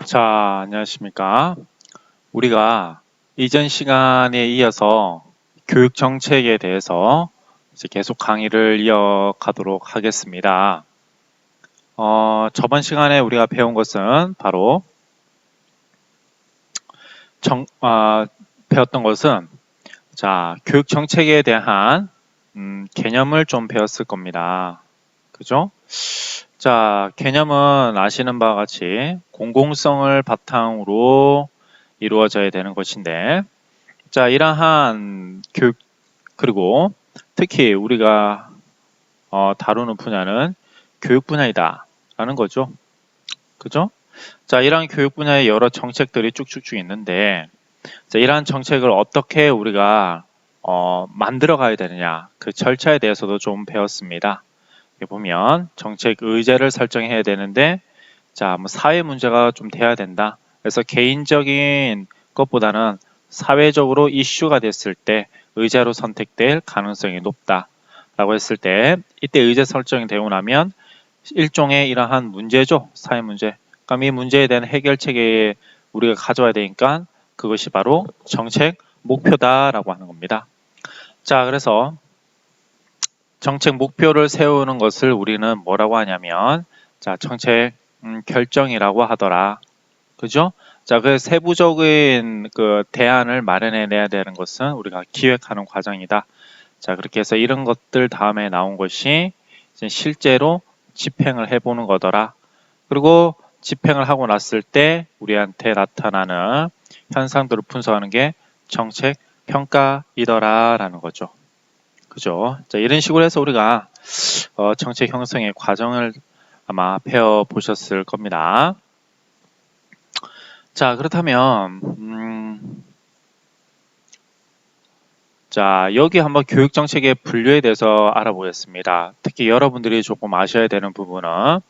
자, 안녕하십니까. 우리가 이전 시간에 이어서 교육 정책에 대해서 이제 계속 강의를 이어가도록 하겠습니다. 저번 시간에 우리가 배운 것은 바로 배웠던 것은 교육 정책에 대한 개념을 좀 배웠을 겁니다. 그죠? 자, 개념은 아시는 바와 같이 공공성을 바탕으로 이루어져야 되는 것인데, 자, 이러한 교육, 그리고 특히 우리가 다루는 분야는 교육 분야이다 라는 거죠. 그죠? 자, 이러한 교육 분야에 여러 정책들이 쭉쭉쭉 있는데, 자, 이러한 정책을 어떻게 우리가 만들어 가야 되느냐, 그 절차에 대해서도 좀 배웠습니다. 여기 보면 정책 의제를 설정해야 되는데, 자, 뭐 사회 문제가 좀 돼야 된다. 그래서 개인적인 것보다는 사회적으로 이슈가 됐을 때 의제로 선택될 가능성이 높다 라고 했을 때, 이때 의제 설정이 되고 나면 일종의 이러한 문제죠. 사회 문제. 그럼 이 문제에 대한 해결책에 우리가 가져와야 되니까 그것이 바로 정책 목표다라고 하는 겁니다. 자, 그래서 정책 목표를 세우는 것을 우리는 뭐라고 하냐면, 자, 정책 결정이라고 하더라. 그죠? 자, 그 세부적인 그 대안을 마련해내야 되는 것은 우리가 기획하는 과정이다. 자, 그렇게 해서 이런 것들 다음에 나온 것이 이제 실제로 집행을 해보는 거더라. 그리고 집행을 하고 났을 때 우리한테 나타나는 현상들을 분석하는 게 정책 평가이더라 라는 거죠. 그죠? 자, 이런 식으로 해서 우리가 정책 형성의 과정을 아마 배워보셨을 겁니다. 자, 그렇다면 자, 여기 한번 교육정책의 분류에 대해서 알아보겠습니다. 특히 여러분들이 조금 아셔야 되는 부분은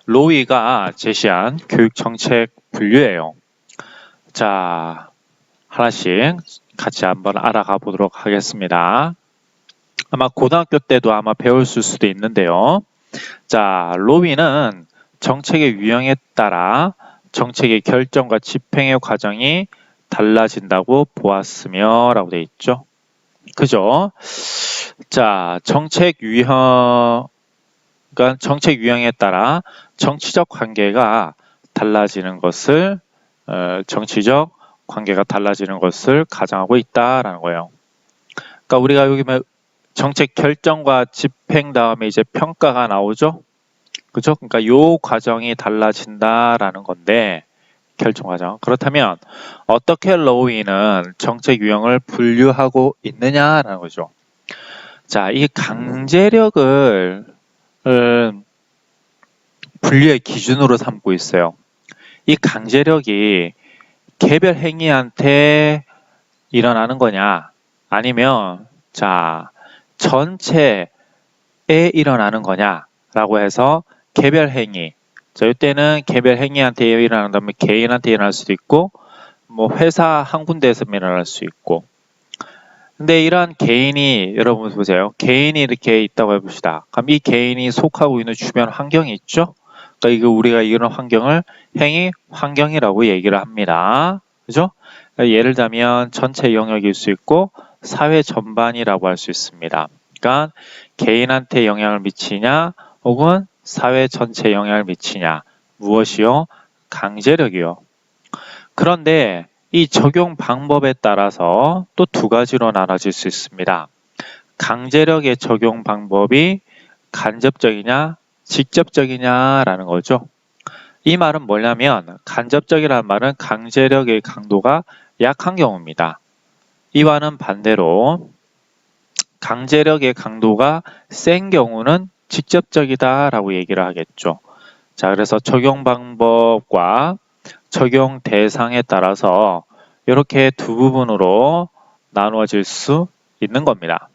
로위가 제시한 교육정책 분류예요. 자, 하나씩 같이 한번 알아가 보도록 하겠습니다. 아마 고등학교 때도 아마 배웠을 수도 있는데요. 자, 로위는 정책의 유형에 따라 정책의 결정과 집행의 과정이 달라진다고 보았으며 라고 되어 있죠. 그죠? 자, 정책 유형에 따라 정치적 관계가 달라지는 것을 가정하고 있다라는 거예요. 그러니까 우리가 여기 정책 결정과 집행 다음에 이제 평가가 나오죠. 그죠? 그러니까 요 과정이 달라진다라는 건데, 결정 과정. 그렇다면 어떻게 로위는 정책 유형을 분류하고 있느냐라는 거죠. 자, 이 강제력을 분류의 기준으로 삼고 있어요. 이 강제력이 개별 행위한테 일어나는 거냐, 아니면 자, 전체에 일어나는 거냐라고 해서 개별 행위. 자, 이때는 개별 행위한테 일어난다면 개인한테 일어날 수도 있고, 뭐 회사 한 군데에서 일어날 수 있고. 근데 이러한 개인이, 여러분 보세요. 개인이 이렇게 있다고 해봅시다. 그럼 이 개인이 속하고 있는 주변 환경이 있죠? 그러니까 이거 우리가 이런 환경을 행위 환경이라고 얘기를 합니다. 그죠? 그러니까 예를 들면 전체 영역일 수 있고 사회 전반이라고 할 수 있습니다. 그러니까 개인한테 영향을 미치냐 혹은 사회 전체에 영향을 미치냐. 무엇이요? 강제력이요. 그런데 이 적용 방법에 따라서 또 두 가지로 나눠질 수 있습니다. 강제력의 적용 방법이 간접적이냐 직접적이냐라는 거죠. 이 말은 뭐냐면 간접적이라는 말은 강제력의 강도가 약한 경우입니다. 이와는 반대로 강제력의 강도가 센 경우는 직접적이다라고 얘기를 하겠죠. 자, 그래서 적용 방법과 적용 대상에 따라서 이렇게 두 부분으로 나누어질 수 있는 겁니다.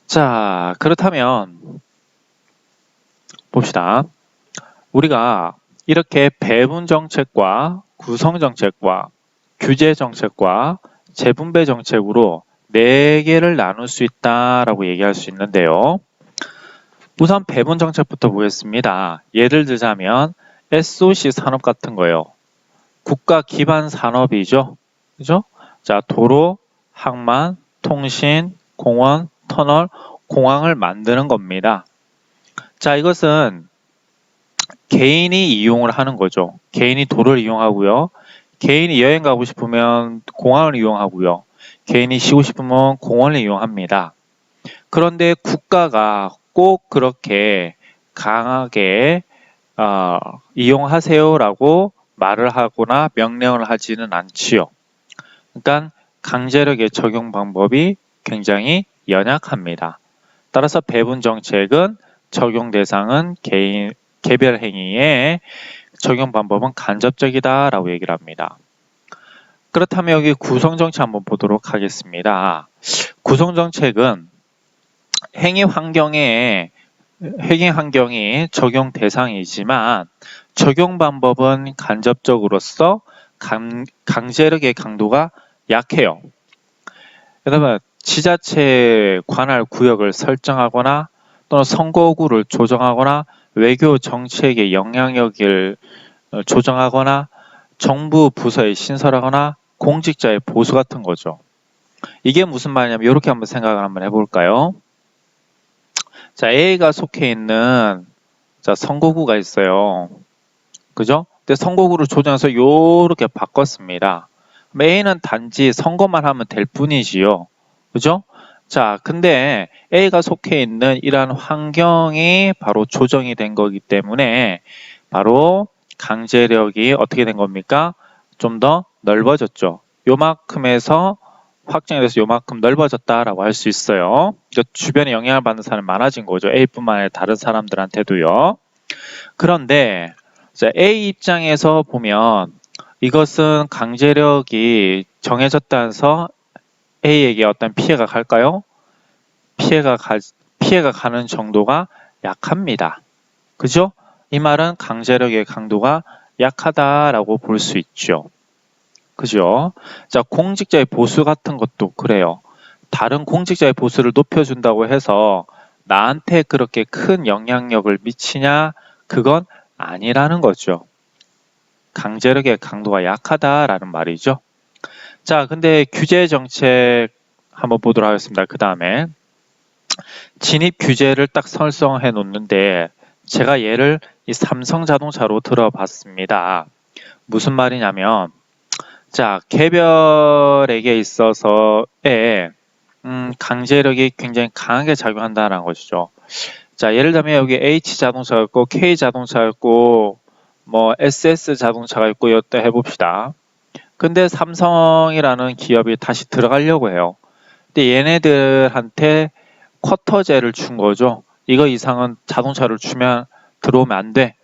자, 그렇다면 봅시다. 우리가 이렇게 배분 정책과 구성 정책과 규제 정책과 재분배 정책으로 4개를 나눌 수 있다라고 얘기할 수 있는데요. 우선 배분 정책부터 보겠습니다. 예를 들자면 SOC 산업 같은 거요. 국가 기반 산업이죠. 그죠? 자, 도로, 항만, 통신, 공원, 터널, 공항을 만드는 겁니다. 자, 이것은 개인이 이용을 하는 거죠. 개인이 도로를 이용하고요. 개인이 여행 가고 싶으면 공항을 이용하고요. 개인이 쉬고 싶으면 공원을 이용합니다. 그런데 국가가 꼭 그렇게 강하게 이용하세요라고 말을 하거나 명령을 하지는 않지요. 그러니까 강제력의 적용 방법이 굉장히 연약합니다. 따라서 배분 정책은 적용 대상은 개별 행위의 적용 방법은 간접적이다라고 얘기를 합니다. 그렇다면 여기 구성 정책 한번 보도록 하겠습니다. 구성 정책은 행위 환경이 적용 대상이지만 적용 방법은 간접적으로서 강제력의 강도가 약해요. 그다음에 지자체 관할 구역을 설정하거나 또는 선거구를 조정하거나 외교 정책의 영향력을 조정하거나 정부 부서에 신설하거나 공직자의 보수 같은 거죠. 이게 무슨 말이냐면 이렇게 한번 생각을 한번 해볼까요? 자, A가 속해 있는 선거구가 있어요. 그죠? 근데 선거구를 조정해서 요렇게 바꿨습니다. A는 단지 선거만 하면 될 뿐이지요. 그죠? 자, 근데 A가 속해 있는 이러한 환경이 바로 조정이 된 거기 때문에 바로 강제력이 어떻게 된 겁니까? 좀 더 넓어졌죠. 요만큼에서 확장이 돼서 요만큼 넓어졌다라고 할 수 있어요. 주변에 영향을 받는 사람이 많아진 거죠. A뿐만 아니라 다른 사람들한테도요. 그런데 A 입장에서 보면 이것은 강제력이 정해졌다면서 A에게 어떤 피해가 갈까요? 피해가 가는 정도가 약합니다. 그죠? 이 말은 강제력의 강도가 약하다라고 볼 수 있죠. 그죠? 자, 공직자의 보수 같은 것도 그래요. 다른 공직자의 보수를 높여준다고 해서 나한테 그렇게 큰 영향력을 미치냐? 그건 아니라는 거죠. 강제력의 강도가 약하다라는 말이죠. 자, 근데 규제 정책 한번 보도록 하겠습니다. 그 다음에 진입 규제를 딱 설정해 놓는데 제가 얘를 이 삼성 자동차로 들어봤습니다. 무슨 말이냐면 자, 개별에게 있어서의 강제력이 굉장히 강하게 작용한다는 것이죠. 자, 예를 들면 여기 H 자동차가 있고 K 자동차가 있고 뭐 SS 자동차가 있고 이것도 해봅시다. 근데 삼성이라는 기업이 다시 들어가려고 해요. 근데 얘네들한테 쿼터제를 준 거죠. 이거 이상은 자동차를 주면 들어오면 안 돼.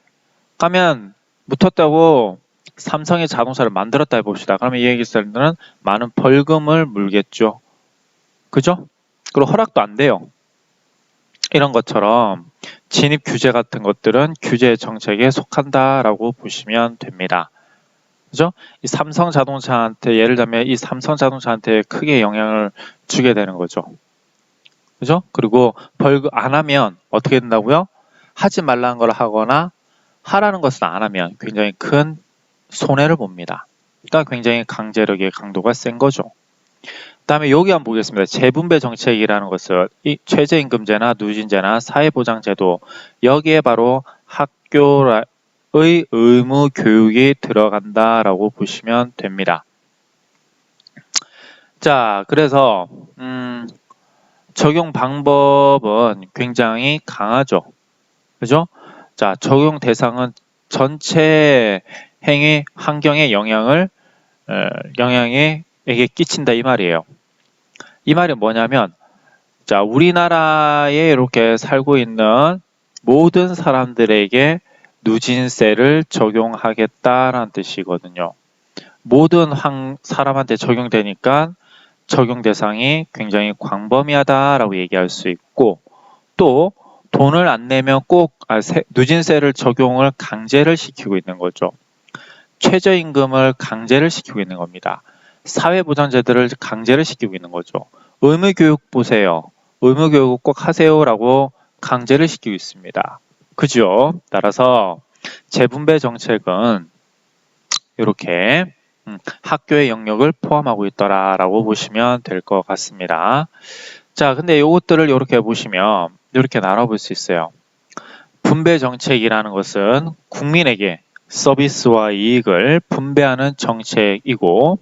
가면 묻었다고 삼성의 자동차를 만들었다 해봅시다. 그러면 이 얘기사들은 많은 벌금을 물겠죠. 그죠? 그리고 허락도 안 돼요. 이런 것처럼 진입 규제 같은 것들은 규제 정책에 속한다라고 보시면 됩니다. 그죠? 이 삼성 자동차한테 예를 들면 이 삼성 자동차한테 크게 영향을 주게 되는 거죠. 그죠? 그리고 벌금 안 하면 어떻게 된다고요? 하지 말라는 걸 하거나 하라는 것을 안 하면 굉장히 큰 손해를 봅니다. 그러니까 굉장히 강제력의 강도가 센 거죠. 그다음에 여기 한번 보겠습니다. 재분배 정책이라는 것은 이 최저임금제나 누진제나 사회보장제도 여기에 바로 학교의 의무 교육이 들어간다라고 보시면 됩니다. 자, 그래서 적용 방법은 굉장히 강하죠. 그죠? 자, 적용 대상은 전체 행위 환경에 영향에게 끼친다 이 말이에요. 이 말이 뭐냐면 자, 우리나라에 이렇게 살고 있는 모든 사람들에게 누진세를 적용하겠다라는 뜻이거든요. 모든 사람한테 적용되니까 적용 대상이 굉장히 광범위하다라고 얘기할 수 있고 또 돈을 안 내면 꼭 누진세를 적용을 강제를 시키고 있는 거죠. 최저임금을 강제를 시키고 있는 겁니다. 사회보장제도를 강제를 시키고 있는 거죠. 의무교육 보세요. 의무교육 꼭 하세요라고 강제를 시키고 있습니다. 그죠? 따라서 재분배 정책은 이렇게 학교의 영역을 포함하고 있더라라고 보시면 될 것 같습니다. 자, 근데 이것들을 이렇게 보시면 이렇게 나눠볼 수 있어요. 분배 정책이라는 것은 국민에게 서비스와 이익을 분배하는 정책이고,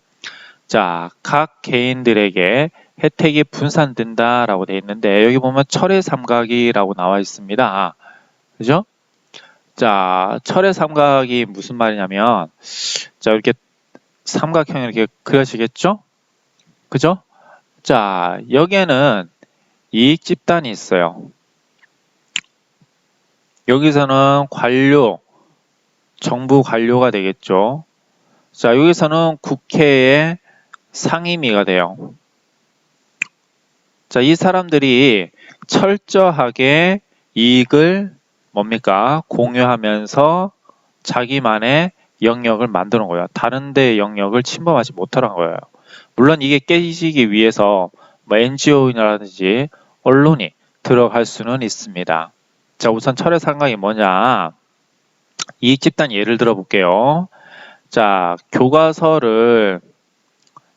자, 각 개인들에게 혜택이 분산된다라고 되어 있는데, 여기 보면 철의 삼각이라고 나와 있습니다. 그죠? 자, 철의 삼각이 무슨 말이냐면, 자, 이렇게 삼각형 이렇게 그려지겠죠? 그죠? 자, 여기에는 이익 집단이 있어요. 여기서는 관료, 정부 관료가 되겠죠. 자, 여기서는 국회의 상임위가 돼요. 자, 이 사람들이 철저하게 이익을 뭡니까? 공유하면서 자기만의 영역을 만드는 거예요. 다른 데의 영역을 침범하지 못하는 거예요. 물론 이게 깨지기 위해서 뭐 NGO라든지 언론이 들어갈 수는 있습니다. 자, 우선 철의 삼각이 뭐냐? 이익 집단 예를 들어 볼게요. 자, 교과서를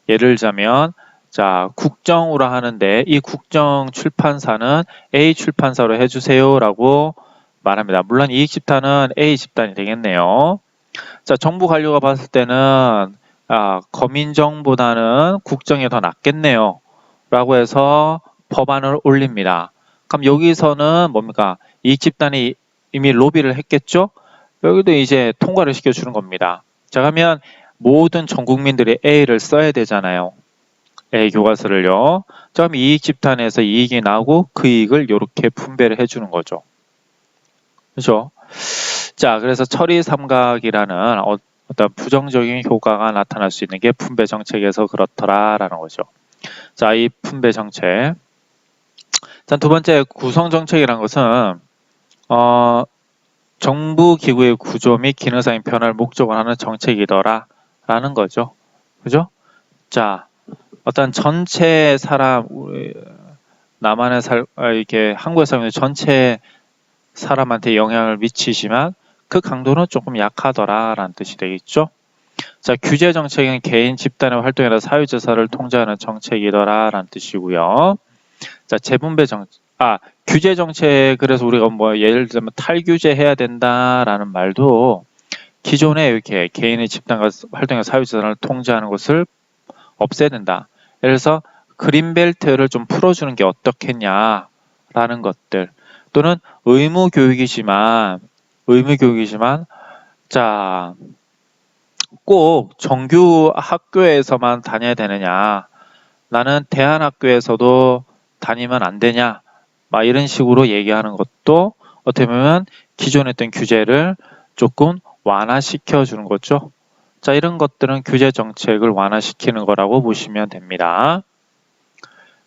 예를 들자면, 자, 국정으로 하는데 이 국정 출판사는 A 출판사로 해주세요 라고 말합니다. 물론 이익 집단은 A 집단이 되겠네요. 자, 정부 관료가 봤을 때는 거민정보다는 국정이 더 낫겠네요 라고 해서 법안을 올립니다. 그럼 여기서는 뭡니까? 이익 집단이 이미 로비를 했겠죠? 여기도 이제 통과를 시켜주는 겁니다. 자, 그러면 모든 전 국민들이 A를 써야 되잖아요. A 교과서를요. 자, 그럼 이익 집단에서 이익이 나고 그 이익을 이렇게 분배를 해주는 거죠. 그렇죠? 자, 그래서 철의 삼각이라는 어떤 부정적인 효과가 나타날 수 있는 게 분배 정책에서 그렇더라라는 거죠. 자, 이 분배 정책. 자, 두 번째 구성 정책이라는 것은 정부 기구의 구조 및 기능상의 변화를 목적으로 하는 정책이더라라는 거죠. 그죠? 자, 어떤 전체 사람, 남한에 이렇게 한국에 살고 있는 전체 사람한테 영향을 미치지만 그 강도는 조금 약하더라라는 뜻이 되겠죠. 자, 규제 정책은 개인 집단의 활동이나 사유재산을 통제하는 정책이더라라는 뜻이고요. 자, 재분배 규제 정책, 그래서 우리가 뭐 예를 들면 탈규제 해야 된다라는 말도 기존에 이렇게 개인의 집단과 활동의 사유재산을 통제하는 것을 없애야 된다. 예를 들어서 그린벨트를 좀 풀어주는 게 어떻겠냐라는 것들, 또는 의무교육이지만 자, 꼭 정규 학교에서만 다녀야 되느냐, 나는 대안학교에서도 다니면 안 되냐, 막 이런 식으로 얘기하는 것도 어떻게 보면 기존에 했던 규제를 조금 완화시켜 주는 거죠. 자, 이런 것들은 규제 정책을 완화시키는 거라고 보시면 됩니다.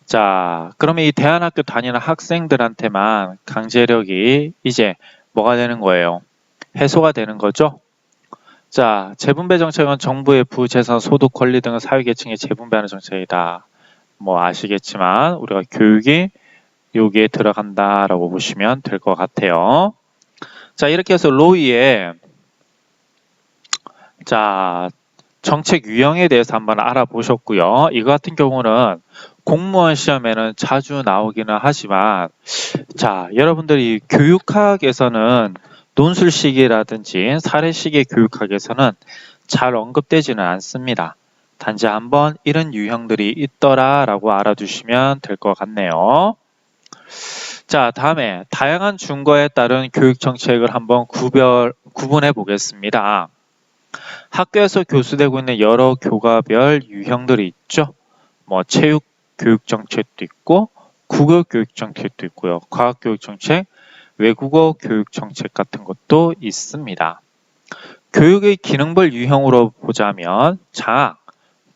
자, 그러면 이 대안학교 다니는 학생들한테만 강제력이 이제 뭐가 되는 거예요? 해소가 되는 거죠. 자, 재분배 정책은 정부의 부재산, 소득, 권리 등을 사회계층에 재분배하는 정책이다. 뭐 아시겠지만 우리가 교육이 여기에 들어간다라고 보시면 될 것 같아요. 자, 이렇게 해서 로이의 자, 정책 유형에 대해서 한번 알아보셨고요. 이거 같은 경우는 공무원 시험에는 자주 나오기는 하지만, 자, 여러분들이 교육학에서는 논술식이라든지 사례식의 교육학에서는 잘 언급되지는 않습니다. 단지 한번 이런 유형들이 있더라라고 알아두시면 될 것 같네요. 자, 다음에 다양한 준거에 따른 교육 정책을 한번 구분해 보겠습니다. 학교에서 교수되고 있는 여러 교과별 유형들이 있죠. 뭐 체육 교육 정책도 있고, 국어 교육 정책도 있고요. 과학 교육 정책, 외국어 교육 정책 같은 것도 있습니다. 교육의 기능별 유형으로 보자면 장학,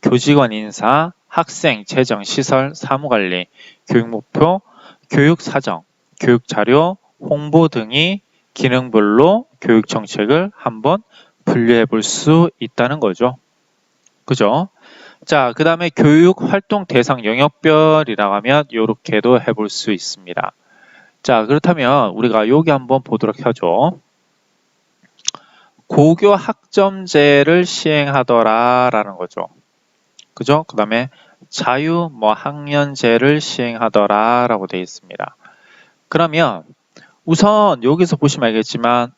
교직원 인사, 학생, 재정, 시설, 사무관리, 교육 목표, 교육 사정, 교육 자료, 홍보 등이 기능별로 교육 정책을 한번 분류해 볼 수 있다는 거죠. 그죠? 자, 그 다음에 교육 활동 대상 영역별이라고 하면 이렇게도 해볼 수 있습니다. 자, 그렇다면 우리가 여기 한번 보도록 하죠. 고교 학점제를 시행하더라라는 거죠. 그죠? 그 다음에 자유 학년제를 시행하더라라고 되어 있습니다. 그러면 우선 여기서 보시면 알겠지만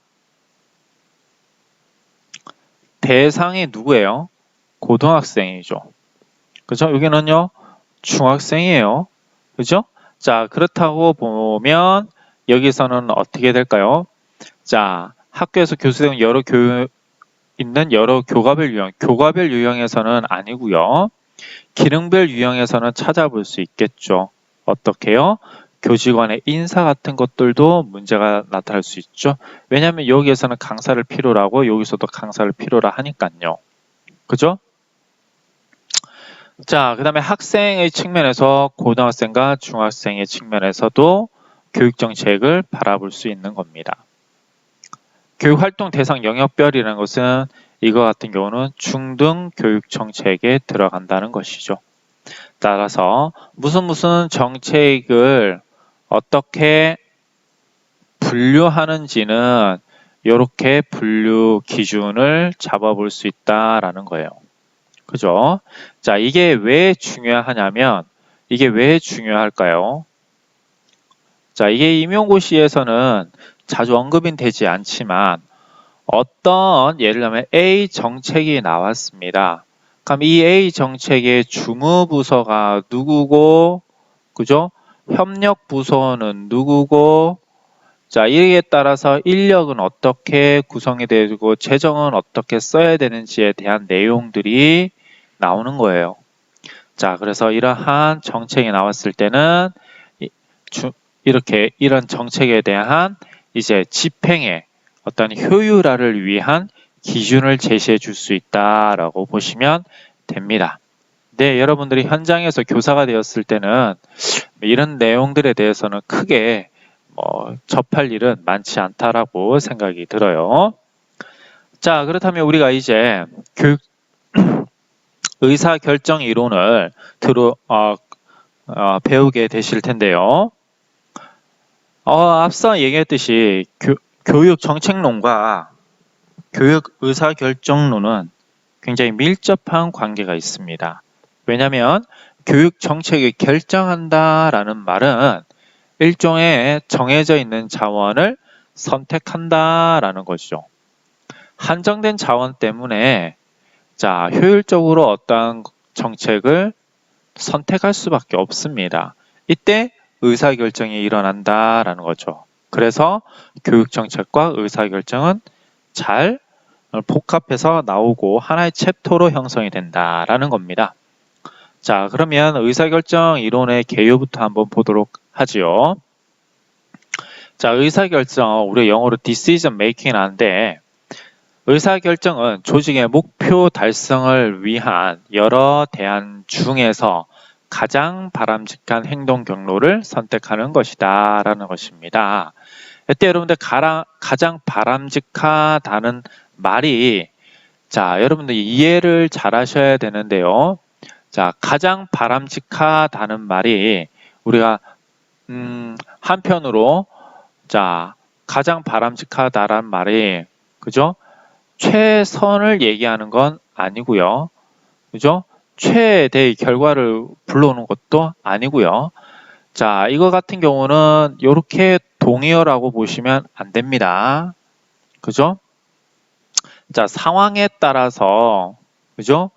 대상이 누구예요? 고등학생이죠. 그죠? 여기는요, 중학생이에요. 그죠? 자, 그렇다고 보면 여기서는 어떻게 될까요? 자, 학교에서 교수되는 여러 교과별 유형, 교과별 유형에서는 아니고요. 기능별 유형에서는 찾아볼 수 있겠죠. 어떻게요? 교직원의 인사 같은 것들도 문제가 나타날 수 있죠. 왜냐하면 여기에서는 강사를 필요로 하고 여기서도 강사를 필요로 하니까요. 그죠? 자, 그 다음에 학생의 측면에서 고등학생과 중학생의 측면에서도 교육정책을 바라볼 수 있는 겁니다. 교육활동 대상 영역별이라는 것은 이거 같은 경우는 중등 교육정책에 들어간다는 것이죠. 따라서 무슨 정책을 어떻게 분류하는지는 이렇게 분류 기준을 잡아볼 수 있다라는 거예요. 그죠? 자, 이게 왜 중요하냐면 이게 왜 중요할까요? 자, 이게 임용고시에서는 자주 언급이 되지 않지만 어떤 예를 들면 A 정책이 나왔습니다. 그럼 이 A 정책의 주무부서가 누구고, 그죠? 협력부서는 누구고, 자, 이에 따라서 인력은 어떻게 구성이 되고 재정은 어떻게 써야 되는지에 대한 내용들이 나오는 거예요. 자, 그래서 이러한 정책이 나왔을 때는 이런 정책에 대한 이제 집행의 어떤 효율화를 위한 기준을 제시해 줄 수 있다라고 보시면 됩니다. 네, 여러분들이 현장에서 교사가 되었을 때는 이런 내용들에 대해서는 크게 접할 일은 많지 않다라고 생각이 들어요. 자, 그렇다면 우리가 이제 교육 의사결정 이론을 배우게 되실 텐데요. 앞서 얘기했듯이 교육 정책론과 교육 의사결정론은 굉장히 밀접한 관계가 있습니다. 왜냐하면 교육 정책을 결정한다라는 말은 일종의 정해져 있는 자원을 선택한다라는 것이죠. 한정된 자원 때문에 자, 효율적으로 어떠한 정책을 선택할 수밖에 없습니다. 이때 의사결정이 일어난다라는 거죠. 그래서 교육정책과 의사결정은 잘 복합해서 나오고 하나의 챕터로 형성이 된다라는 겁니다. 자, 그러면 의사결정 이론의 개요부터 한번 보도록 하지요. 자, 의사결정, 우리 영어로 decision making 하는데 의사결정은 조직의 목표 달성을 위한 여러 대안 중에서 가장 바람직한 행동 경로를 선택하는 것이다 라는 것입니다. 이때 여러분들 가장 바람직하다는 말이 자, 여러분들 이해를 잘 하셔야 되는데요. 자, 가장 바람직하다는 말이 우리가 한편으로 자, 가장 바람직하다란 말이 그죠? 최선을 얘기하는 건 아니고요. 그죠? 최대의 결과를 불러오는 것도 아니고요. 자, 이거 같은 경우는 이렇게 동의어라고 보시면 안 됩니다. 그죠? 자, 상황에 따라서 그죠?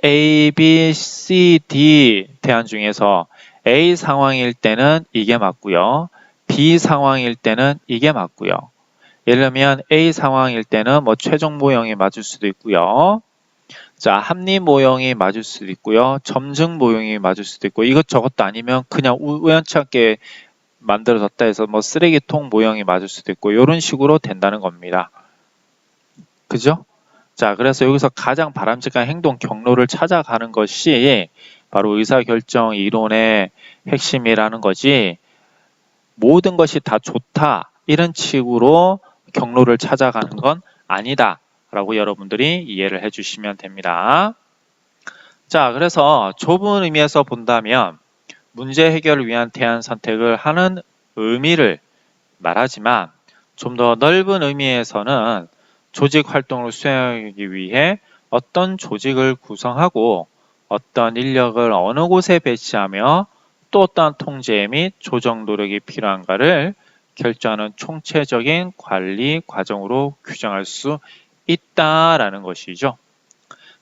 A, B, C, D 대안 중에서 A 상황일 때는 이게 맞고요. B 상황일 때는 이게 맞고요. 예를 들면 A 상황일 때는 최종 모형이 맞을 수도 있고요. 자, 합리 모형이 맞을 수도 있고요. 점증 모형이 맞을 수도 있고 이것저것도 아니면 그냥 우연치 않게 만들어졌다 해서 쓰레기통 모형이 맞을 수도 있고 이런 식으로 된다는 겁니다. 그죠? 자, 그래서 여기서 가장 바람직한 행동 경로를 찾아가는 것이 바로 의사결정 이론의 핵심이라는 거지 모든 것이 다 좋다 이런 식으로 경로를 찾아가는 건 아니다 라고 여러분들이 이해를 해주시면 됩니다. 자, 그래서 좁은 의미에서 본다면 문제 해결을 위한 대안 선택을 하는 의미를 말하지만 좀 더 넓은 의미에서는 조직 활동을 수행하기 위해 어떤 조직을 구성하고 어떤 인력을 어느 곳에 배치하며 또 어떠한 통제 및 조정 노력이 필요한가를 결정하는 총체적인 관리 과정으로 규정할 수 있다라는 것이죠.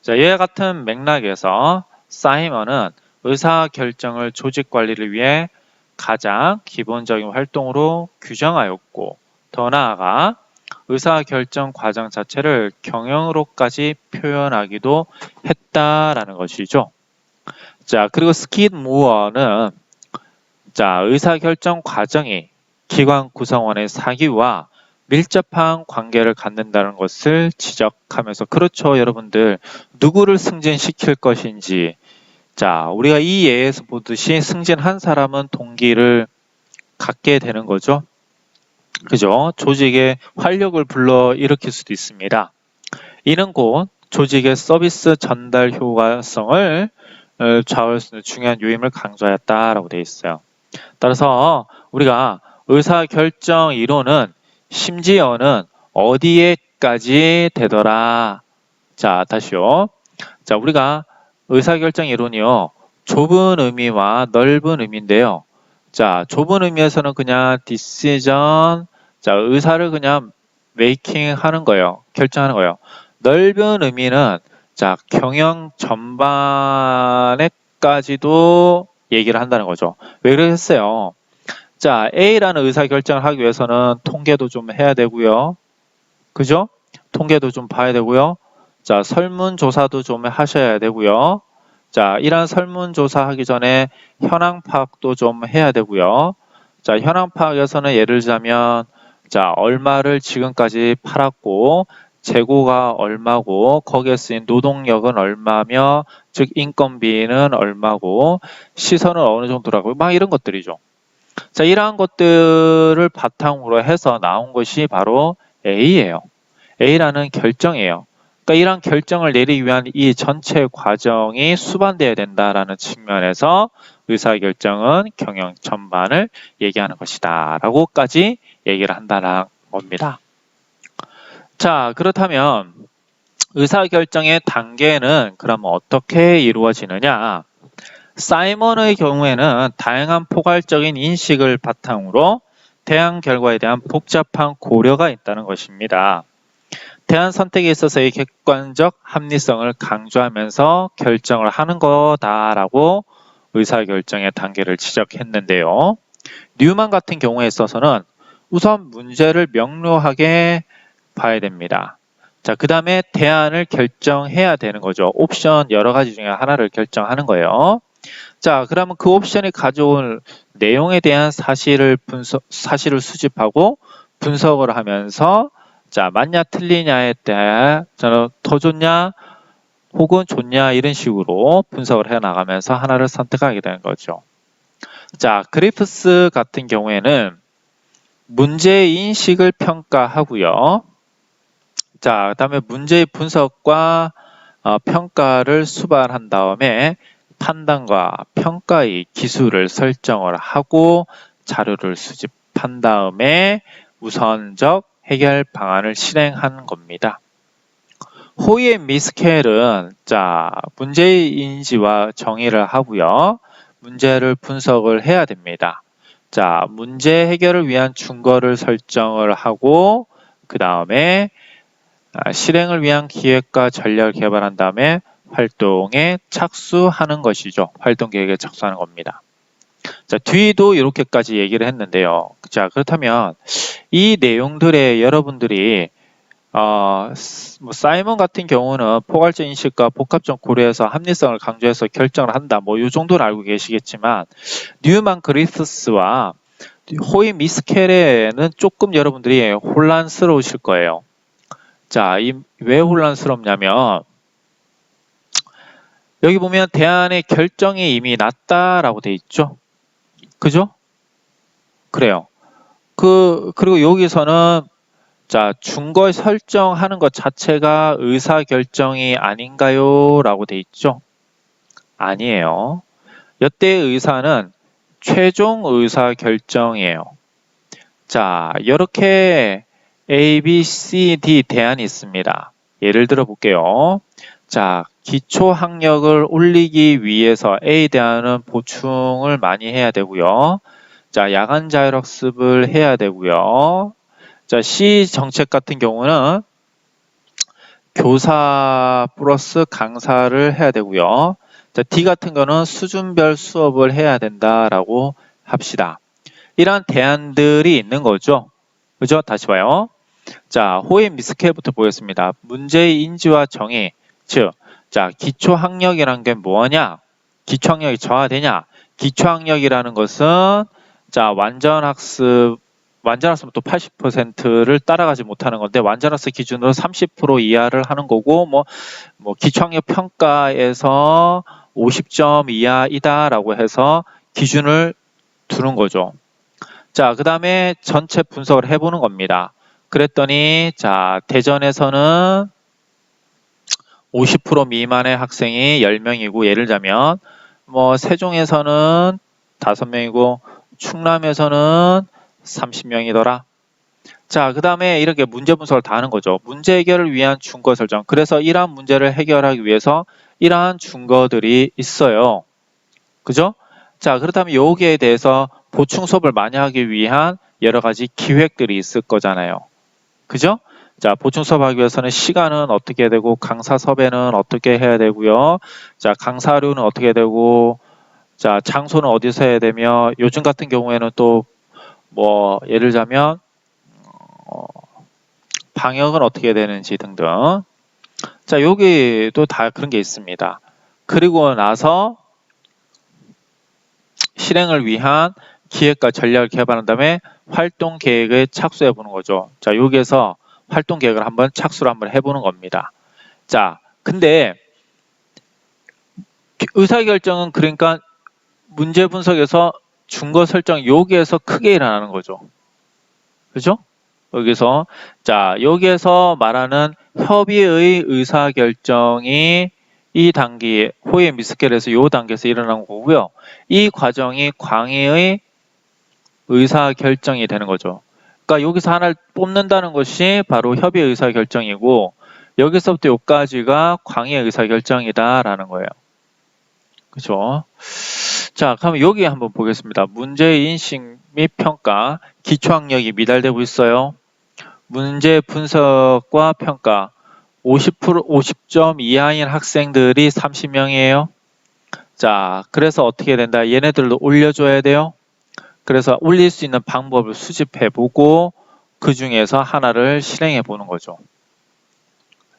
자, 이와 같은 맥락에서 사이먼은 의사결정을 조직 관리를 위해 가장 기본적인 활동으로 규정하였고, 더 나아가 의사결정 과정 자체를 경영으로까지 표현하기도 했다라는 것이죠. 자, 그리고 스킷 무어는 의사결정 과정이 기관 구성원의 사기와 밀접한 관계를 갖는다는 것을 지적하면서, 그렇죠, 여러분들. 누구를 승진시킬 것인지, 우리가 이 예에서 보듯이 승진한 사람은 동기를 갖게 되는 거죠. 그죠? 조직의 활력을 불러일으킬 수도 있습니다. 이는 곧 조직의 서비스 전달 효과성을 좌우할 수 있는 중요한 요인을 강조하였다라고 되어 있어요. 따라서 우리가 의사결정 이론은 심지어는 어디에까지 되더라. 자, 다시요. 자, 우리가 의사결정 이론이요, 좁은 의미와 넓은 의미인데요. 자, 좁은 의미에서는 그냥 decision, 의사를 그냥 making 하는 거예요. 결정하는 거예요. 넓은 의미는 경영 전반에까지도 얘기를 한다는 거죠. 왜 그랬어요? A라는 의사결정을 하기 위해서는 통계도 좀 해야 되고요. 그죠? 통계도 좀 봐야 되고요. 설문조사도 좀 하셔야 되고요. 이러한 설문조사 하기 전에 현황 파악도 좀 해야 되고요. 현황 파악에서는 예를 들자면, 얼마를 지금까지 팔았고, 재고가 얼마고, 거기에 쓰인 노동력은 얼마며, 즉, 인건비는 얼마고, 시선은 어느 정도라고, 막 이런 것들이죠. 이러한 것들을 바탕으로 해서 나온 것이 바로 A예요. A라는 결정이에요. 그러니까 이러한 결정을 내리기 위한 이 전체 과정이 수반되어야 된다라는 측면에서 의사결정은 경영 전반을 얘기하는 것이다 라고까지 얘기를 한다는 겁니다. 자, 그렇다면 의사결정의 단계는 그럼 어떻게 이루어지느냐? 사이먼의 경우에는 다양한 포괄적인 인식을 바탕으로 대안 결과에 대한 복잡한 고려가 있다는 것입니다. 대안 선택에 있어서의 객관적 합리성을 강조하면서 결정을 하는 거다라고 의사결정의 단계를 지적했는데요. 뉴만 같은 경우에 있어서는 우선 문제를 명료하게 봐야 됩니다. 그 다음에 대안을 결정해야 되는 거죠. 옵션 여러 가지 중에 하나를 결정하는 거예요. 그러면 그 옵션이 가져올 내용에 대한 사실을 수집하고 분석을 하면서 맞냐 틀리냐에 대해 더 좋냐 혹은 좋냐 이런 식으로 분석을 해 나가면서 하나를 선택하게 되는 거죠. 그리프스 같은 경우에는 문제인식을 평가하고요. 그 다음에 문제의 분석과 평가를 수반한 다음에 판단과 평가의 기술을 설정을 하고 자료를 수집한 다음에 우선적 해결 방안을 실행하는 겁니다. 호이의 미스켈은 문제의 인지와 정의를 하고요. 문제를 분석을 해야 됩니다. 문제 해결을 위한 준거를 설정을 하고 그 다음에 실행을 위한 기획과 전략을 개발한 다음에 활동에 착수하는 것이죠. 활동 계획에 착수하는 겁니다. 뒤도 이렇게까지 얘기를 했는데요. 그렇다면 이 내용들에 여러분들이 사이먼 같은 경우는 포괄적 인식과 복합적 고려해서 합리성을 강조해서 결정을 한다. 이 정도는 알고 계시겠지만 뉴만 그리프스와 호이 미스켈에는 조금 여러분들이 혼란스러우실 거예요. 왜 혼란스럽냐면 여기 보면 대안의 결정이 이미 났다라고 돼 있죠. 그죠? 그래요. 그리고 여기서는 준거 설정하는 것 자체가 의사결정이 아닌가요? 라고 돼 있죠. 아니에요. 이때의 의사는 최종 의사결정이에요. 이렇게 A, B, C, D 대안이 있습니다. 예를 들어 볼게요. 자, 기초 학력을 올리기 위해서 A 대안은 보충을 많이 해야 되고요. 자, 야간 자율학습을 해야 되고요. 자, C 정책 같은 경우는 교사 플러스 강사를 해야 되고요. 자, D 같은 거는 수준별 수업을 해야 된다라고 합시다. 이러한 대안들이 있는 거죠. 그죠? 다시 봐요. 자, 호의 미스케부터 보겠습니다. 문제의 인지와 정의, 즉, 자, 기초학력이라는 게 뭐냐? 기초학력이 저하되냐? 기초학력이라는 것은, 자, 완전학습 또 80%를 따라가지 못하는 건데, 완전학습 기준으로 30% 이하를 하는 거고, 뭐 기초학력 평가에서 50점 이하이다라고 해서 기준을 두는 거죠. 자, 그 다음에 전체 분석을 해보는 겁니다. 그랬더니, 자, 대전에서는 50% 미만의 학생이 10명이고, 예를 들자면, 뭐, 세종에서는 5명이고, 충남에서는 30명이더라. 자, 그 다음에 이렇게 문제 분석을 다 하는 거죠. 문제 해결을 위한 준거 설정. 그래서 이러한 문제를 해결하기 위해서 이러한 준거들이 있어요. 그죠? 자, 그렇다면 여기에 대해서 보충 수업을 많이 하기 위한 여러 가지 기획들이 있을 거잖아요. 그죠? 자, 보충 수업 하기 위해서는 시간은 어떻게 되고, 강사 섭외는 어떻게 해야 되고요. 자, 강사료는 어떻게 되고, 자, 장소는 어디서 해야 되며, 요즘 같은 경우에는 또, 뭐, 예를 들자면, 방역은 어떻게 되는지 등등. 자, 여기도 다 그런 게 있습니다. 그리고 나서 실행을 위한 기획과 전략을 개발한 다음에 활동 계획에 착수해 보는 거죠. 자, 여기에서 활동 계획을 한번 착수를 한번 해보는 겁니다. 자, 근데 의사결정은 그러니까 문제 분석에서 준거 설정 여기에서 크게 일어나는 거죠. 그죠? 여기서 자, 여기에서 말하는 협의의 의사결정이 이 단계, 호의 미스켈에서 이 단계에서 일어난 거고요. 이 과정이 광의의 의사결정이 되는 거죠. 그러니까 여기서 하나를 뽑는다는 것이 바로 협의 의사결정이고, 여기서부터 여기까지가 광의의 의사결정이다라는 거예요. 그죠? 자, 그럼 여기 한번 보겠습니다. 문제 인식 및 평가, 기초학력이 미달되고 있어요. 문제 분석과 평가, 50점 이하인 학생들이 30명이에요. 자, 그래서 어떻게 된다? 얘네들도 올려줘야 돼요. 그래서 올릴 수 있는 방법을 수집해보고 그 중에서 하나를 실행해보는 거죠.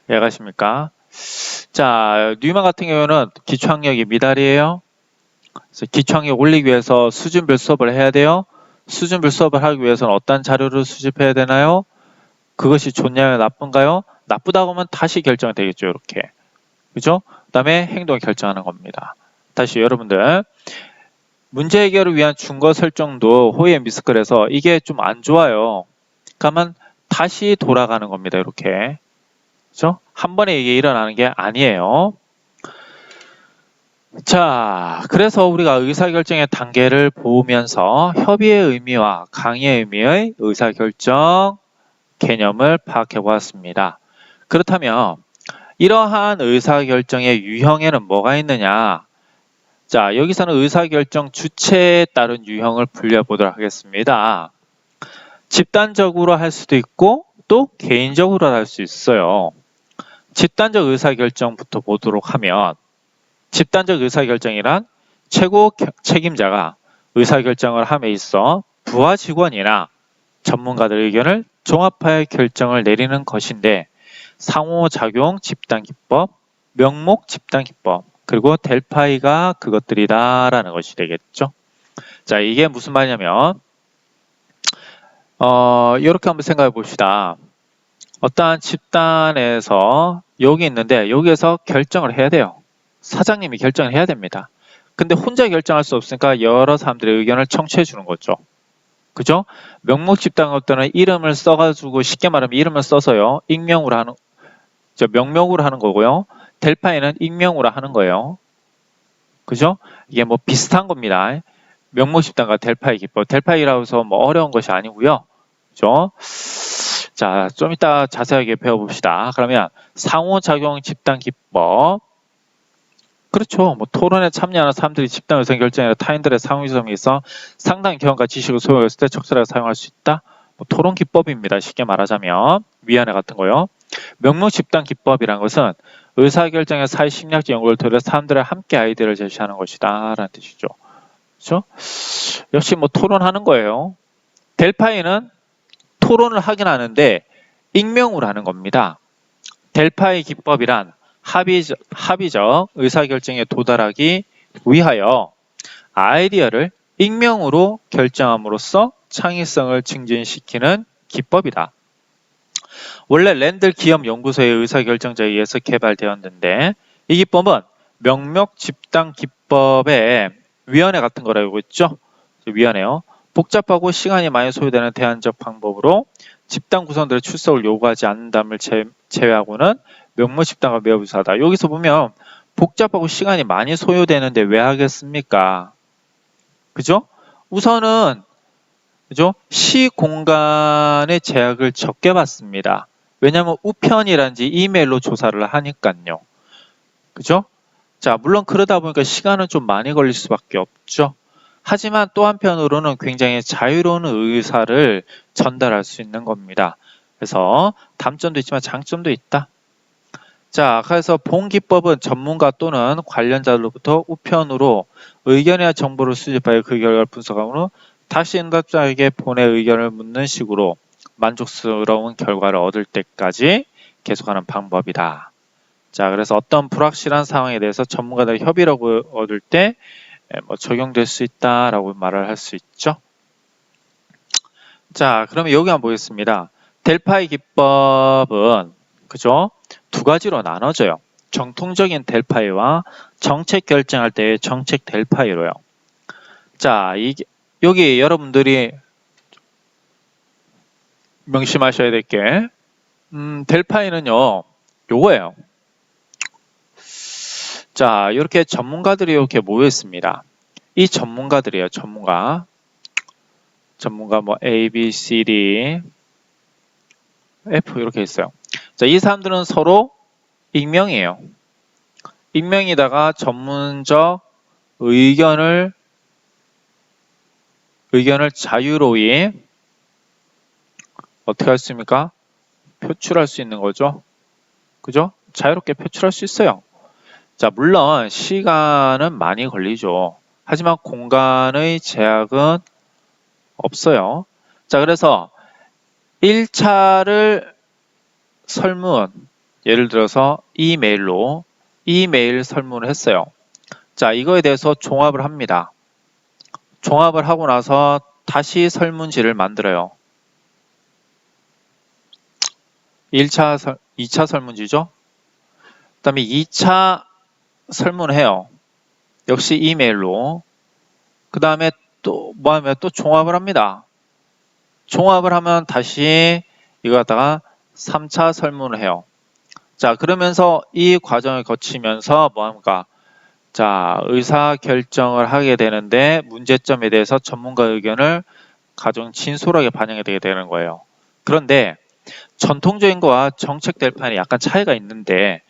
이해가십니까? 자, 뉴만 같은 경우는 기초학력이 미달이에요. 그래서 기초학력 올리기 위해서 수준별 수업을 해야 돼요. 수준별 수업을 하기 위해서는 어떤 자료를 수집해야 되나요? 그것이 좋냐요? 나쁜가요? 나쁘다고 하면 다시 결정이 되겠죠. 이렇게. 그죠? 그 다음에 행동을 결정하는 겁니다. 다시 여러분들. 문제 해결을 위한 준거 설정도 호의 미스클에서 이게 좀 안 좋아요. 그러면 다시 돌아가는 겁니다. 이렇게. 그죠? 한 번에 이게 일어나는 게 아니에요. 자, 그래서 우리가 의사결정의 단계를 보면서 협의의 의미와 강의의 의미의 의사결정 개념을 파악해 보았습니다. 그렇다면 이러한 의사결정의 유형에는 뭐가 있느냐? 자, 여기서는 의사결정 주체에 따른 유형을 분류해보도록 하겠습니다. 집단적으로 할 수도 있고 또 개인적으로 할 수 있어요. 집단적 의사결정부터 보도록 하면 집단적 의사결정이란 최고 책임자가 의사결정을 함에 있어 부하 직원이나 전문가들의 의견을 종합하여 결정을 내리는 것인데 상호작용 집단기법, 명목 집단기법, 그리고 델파이가 그것들이다라는 것이 되겠죠. 자, 이게 무슨 말이냐면 이렇게 한번 생각해 봅시다. 어떠한 집단에서 여기 있는데 여기에서 결정을 해야 돼요. 사장님이 결정을 해야 됩니다. 근데 혼자 결정할 수 없으니까 여러 사람들의 의견을 청취해 주는 거죠. 그죠? 명목 집단 어떤 이름을 써가지고 쉽게 말하면 이름을 써서요. 익명으로 하는, 명명으로 하는 거고요. 델파이는 익명으로 하는 거예요. 그죠? 이게 뭐 비슷한 겁니다. 명목 집단과 델파이 기법. 델파이라고 해서 뭐 어려운 것이 아니고요. 그죠? 자, 좀 이따 자세하게 배워봅시다. 그러면 상호작용 집단 기법. 그렇죠. 뭐 토론에 참여하는 사람들이 집단 의사 결정이나 타인들의 상호작용에 있어 상당한 경험과 지식을 소유했을 때 적절하게 사용할 수 있다. 뭐 토론 기법입니다. 쉽게 말하자면 위원회 같은 거요. 명령 집단 기법이란 것은 의사결정의 사회 심리학적 연구를 통해 사람들의 함께 아이디어를 제시하는 것이다 라는 뜻이죠. 그렇죠? 역시 뭐 토론하는 거예요. 델파이는 토론을 하긴 하는데 익명으로 하는 겁니다. 델파이 기법이란 합의적 의사결정에 도달하기 위하여 아이디어를 익명으로 결정함으로써 창의성을 증진시키는 기법이다. 원래 랜들 기업 연구소의 의사결정자에 의해서 개발되었는데 이 기법은 명목 집단 기법의 위원회 같은 거라고 했죠. 위원회요. 복잡하고 시간이 많이 소요되는 대안적 방법으로 집단 구성들의 출석을 요구하지 않는다를 제외하고는 명목 집단과 매우 유사하다. 여기서 보면 복잡하고 시간이 많이 소요되는데 왜 하겠습니까? 그죠? 우선은 그죠? 시 공간의 제약을 적게 받습니다. 왜냐하면 우편이란지 이메일로 조사를 하니까요. 그죠? 자, 물론 그러다 보니까 시간은 좀 많이 걸릴 수밖에 없죠. 하지만 또 한편으로는 굉장히 자유로운 의사를 전달할 수 있는 겁니다. 그래서 단점도 있지만 장점도 있다. 자, 그래서 본 기법은 전문가 또는 관련자로부터 우편으로 의견이나 정보를 수집하여 그 결과를 분석함으로 다시 응답자에게 본의 의견을 묻는 식으로 만족스러운 결과를 얻을 때까지 계속하는 방법이다. 자, 그래서 어떤 불확실한 상황에 대해서 전문가들의 협의를 얻을 때 적용될 수 있다라고 말을 할 수 있죠. 자, 그러면 여기 한번 보겠습니다. 델파이 기법은 그죠? 두 가지로 나눠져요. 정통적인 델파이와 정책 결정할 때의 정책 델파이로요. 자, 여기 여러분들이 명심하셔야 될 게 델파이는요. 요거예요. 자, 이렇게 전문가들이 이렇게 모여 있습니다. 이 전문가들이에요. 전문가 뭐 A, B, C, D, F 이렇게 있어요. 자, 이 사람들은 서로 익명이에요. 익명이다가 전문적 의견을 자유로이 어떻게 할 수 있습니까? 표출할 수 있는 거죠. 그죠? 자유롭게 표출할 수 있어요. 자, 물론 시간은 많이 걸리죠. 하지만 공간의 제약은 없어요. 자, 그래서 1차를 설문, 예를 들어서 이메일 설문을 했어요. 자, 이거에 대해서 종합을 합니다. 종합을 하고 나서 다시 설문지를 만들어요. 2차 설문지죠. 그 다음에 2차 설문을 해요. 역시 이메일로. 그 다음에 또 뭐 하면 또 종합을 합니다. 종합을 하면 다시 이거 갖다가 3차 설문을 해요. 자, 그러면서 이 과정을 거치면서 뭐 합니까? 자, 의사 결정을 하게 되는데 문제점에 대해서 전문가 의견을 가장 진솔하게 반영이 되게 되는 거예요. 그런데 전통적인 거와 정책 델파이는 약간 차이가 있는데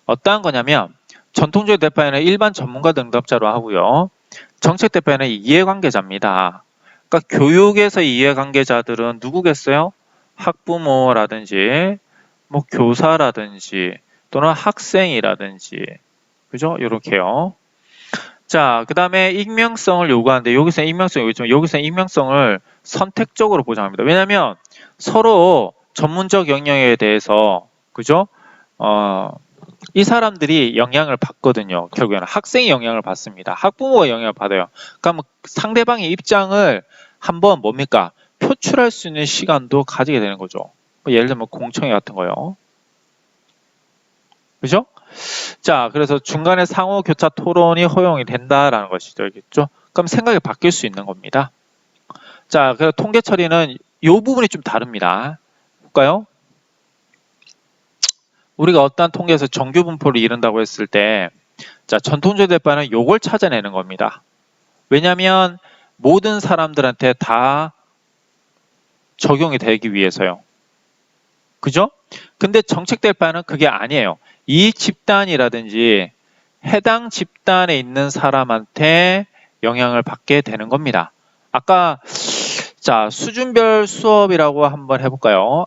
어떠한 거냐면 전통적인 델파이는 일반 전문가 응답자로 하고요. 정책 델파이는 이해관계자입니다. 그러니까 교육에서 이해관계자들은 누구겠어요? 학부모라든지 뭐 교사라든지 또는 학생이라든지 그죠? 이렇게요. 자, 그 다음에 익명성을 요구하는데 여기서 익명성을 선택적으로 보장합니다. 왜냐하면 서로 전문적 영역에 대해서 그죠? 이 사람들이 영향을 받거든요. 결국에는 학생이 영향을 받습니다. 학부모가 영향을 받아요. 그러면 상대방의 입장을 한번 뭡니까? 표출할 수 있는 시간도 가지게 되는 거죠. 예를 들면 공청회 같은 거요. 그죠? 자, 그래서 중간에 상호 교차 토론이 허용이 된다라는 것이죠. 알겠죠? 그럼 생각이 바뀔 수 있는 겁니다. 자, 그래서 통계 처리는 이 부분이 좀 다릅니다. 볼까요? 우리가 어떠한 통계에서 정규 분포를 이룬다고 했을 때, 자, 전통적 대파는 요걸 찾아내는 겁니다. 왜냐하면 모든 사람들한테 다 적용이 되기 위해서요. 그죠? 근데 정책될 바는 그게 아니에요. 이 집단이라든지 해당 집단에 있는 사람한테 영향을 받게 되는 겁니다. 아까 자 수준별 수업이라고 한번 해볼까요?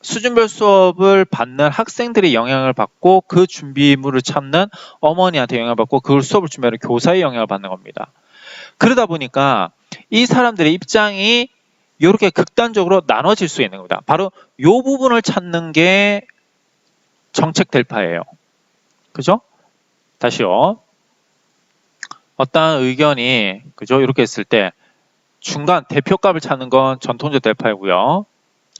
수준별 수업을 받는 학생들이 영향을 받고 그 준비물을 찾는 어머니한테 영향을 받고 그걸 수업을 준비하는 교사의 영향을 받는 겁니다. 그러다 보니까 이 사람들의 입장이 이렇게 극단적으로 나눠질 수 있는 겁니다. 바로 이 부분을 찾는 게 정책 델파예요. 그죠? 다시요. 어떠한 의견이 그죠? 이렇게 했을 때 중간 대표값을 찾는 건 전통적 델파이고요.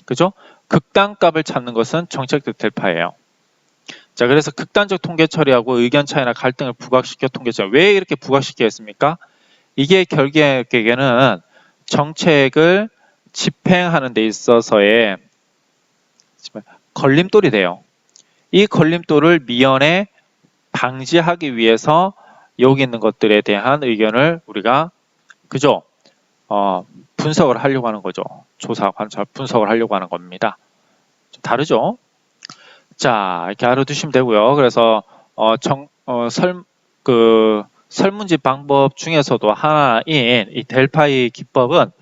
그죠? 극단값을 찾는 것은 정책적 델파예요. 자, 그래서 극단적 통계 처리하고 의견 차이나 갈등을 부각시켜 통계 처리. 왜 이렇게 부각시켜 했습니까? 이게 결국에는 정책을 집행하는 데 있어서의 걸림돌이 돼요. 이 걸림돌을 미연에 방지하기 위해서 여기 있는 것들에 대한 의견을 우리가 그죠? 분석을 하려고 하는 거죠. 조사, 관찰, 분석을 하려고 하는 겁니다. 좀 다르죠? 자, 이렇게 알아두시면 되고요. 그래서 설문지 방법 중에서도 하나인 이 델파이 기법은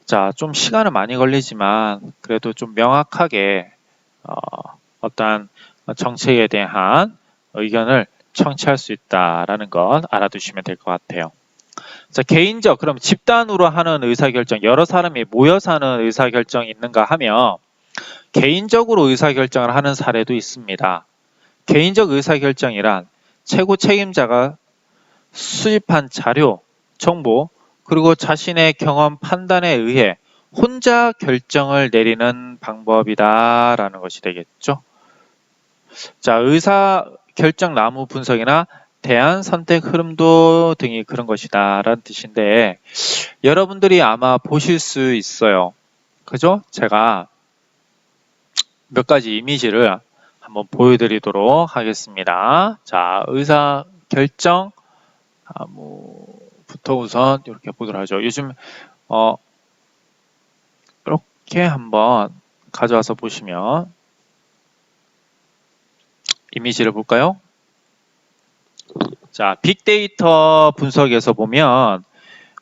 자, 좀 시간은 많이 걸리지만 그래도 좀 명확하게 어떠한 정책에 대한 의견을 청취할 수 있다라는 것 알아두시면 될 것 같아요. 자, 개인적, 그럼 집단으로 하는 의사결정, 여러 사람이 모여서 하는 의사결정이 있는가 하면 개인적으로 의사결정을 하는 사례도 있습니다. 개인적 의사결정이란 최고 책임자가 수집한 자료, 정보, 그리고 자신의 경험, 판단에 의해 혼자 결정을 내리는 방법이다라는 것이 되겠죠. 자, 의사결정 나무 분석이나 대안 선택 흐름도 등이 그런 것이다 라는 뜻인데 여러분들이 아마 보실 수 있어요. 그죠? 제가 몇 가지 이미지를 한번 보여드리도록 하겠습니다. 자, 의사결정 부터 우선 이렇게 보도록 하죠. 요즘 이렇게 한번 가져와서 보시면 이미지를 볼까요? 자, 빅데이터 분석에서 보면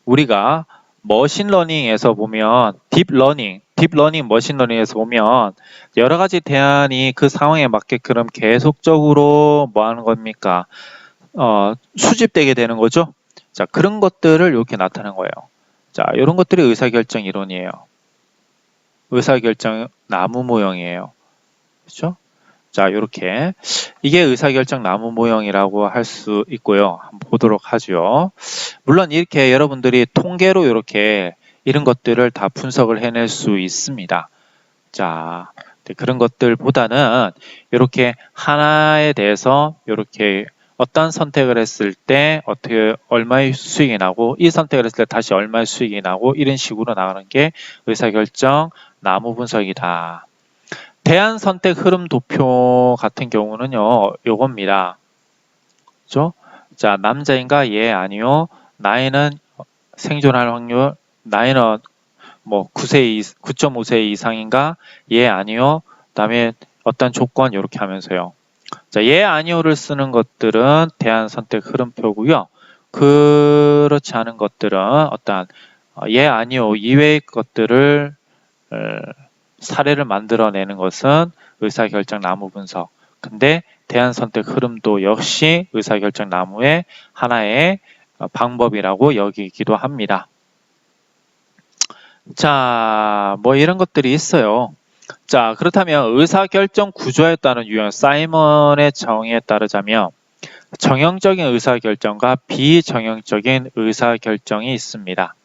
우리가 머신러닝에서 보면 딥러닝, 머신러닝에서 보면 여러 가지 대안이 그 상황에 맞게 그럼 계속적으로 뭐 하는 겁니까? 수집되게 되는 거죠. 자, 그런 것들을 이렇게 나타낸 거예요. 자, 이런 것들이 의사결정 이론이에요. 의사결정 나무 모형이에요. 그렇죠? 자, 이렇게 이게 의사결정 나무 모형이라고 할 수 있고요. 한번 보도록 하죠. 물론 이렇게 여러분들이 통계로 이렇게 이런 것들을 다 분석을 해낼 수 있습니다. 자, 그런 것들보다는 이렇게 하나에 대해서 이렇게 어떤 선택을 했을 때 어떻게 얼마의 수익이 나고 이 선택을 했을 때 다시 얼마의 수익이 나고 이런 식으로 나가는 게 의사결정 나무 분석이다. 대안 선택 흐름 도표 같은 경우는요, 요겁니다. 그죠? 자, 남자인가? 예, 아니요. 나이는 생존할 확률, 나이는 뭐 9.5세 이상인가? 예, 아니요. 그다음에 어떤 조건 이렇게 하면서요. 자, 예, 아니요를 쓰는 것들은 대안 선택 흐름표고요. 그렇지 않은 것들은 어떤 예, 아니요 이외의 것들을 사례를 만들어내는 것은 의사결정 나무 분석. 근데 대안 선택 흐름도 역시 의사결정 나무의 하나의 방법이라고 여기기도 합니다. 자, 뭐 이런 것들이 있어요. 자, 그렇다면 의사결정 구조에 따른 유형 사이먼의 정의에 따르자면 정형적인 의사결정과 비정형적인 의사결정이 있습니다.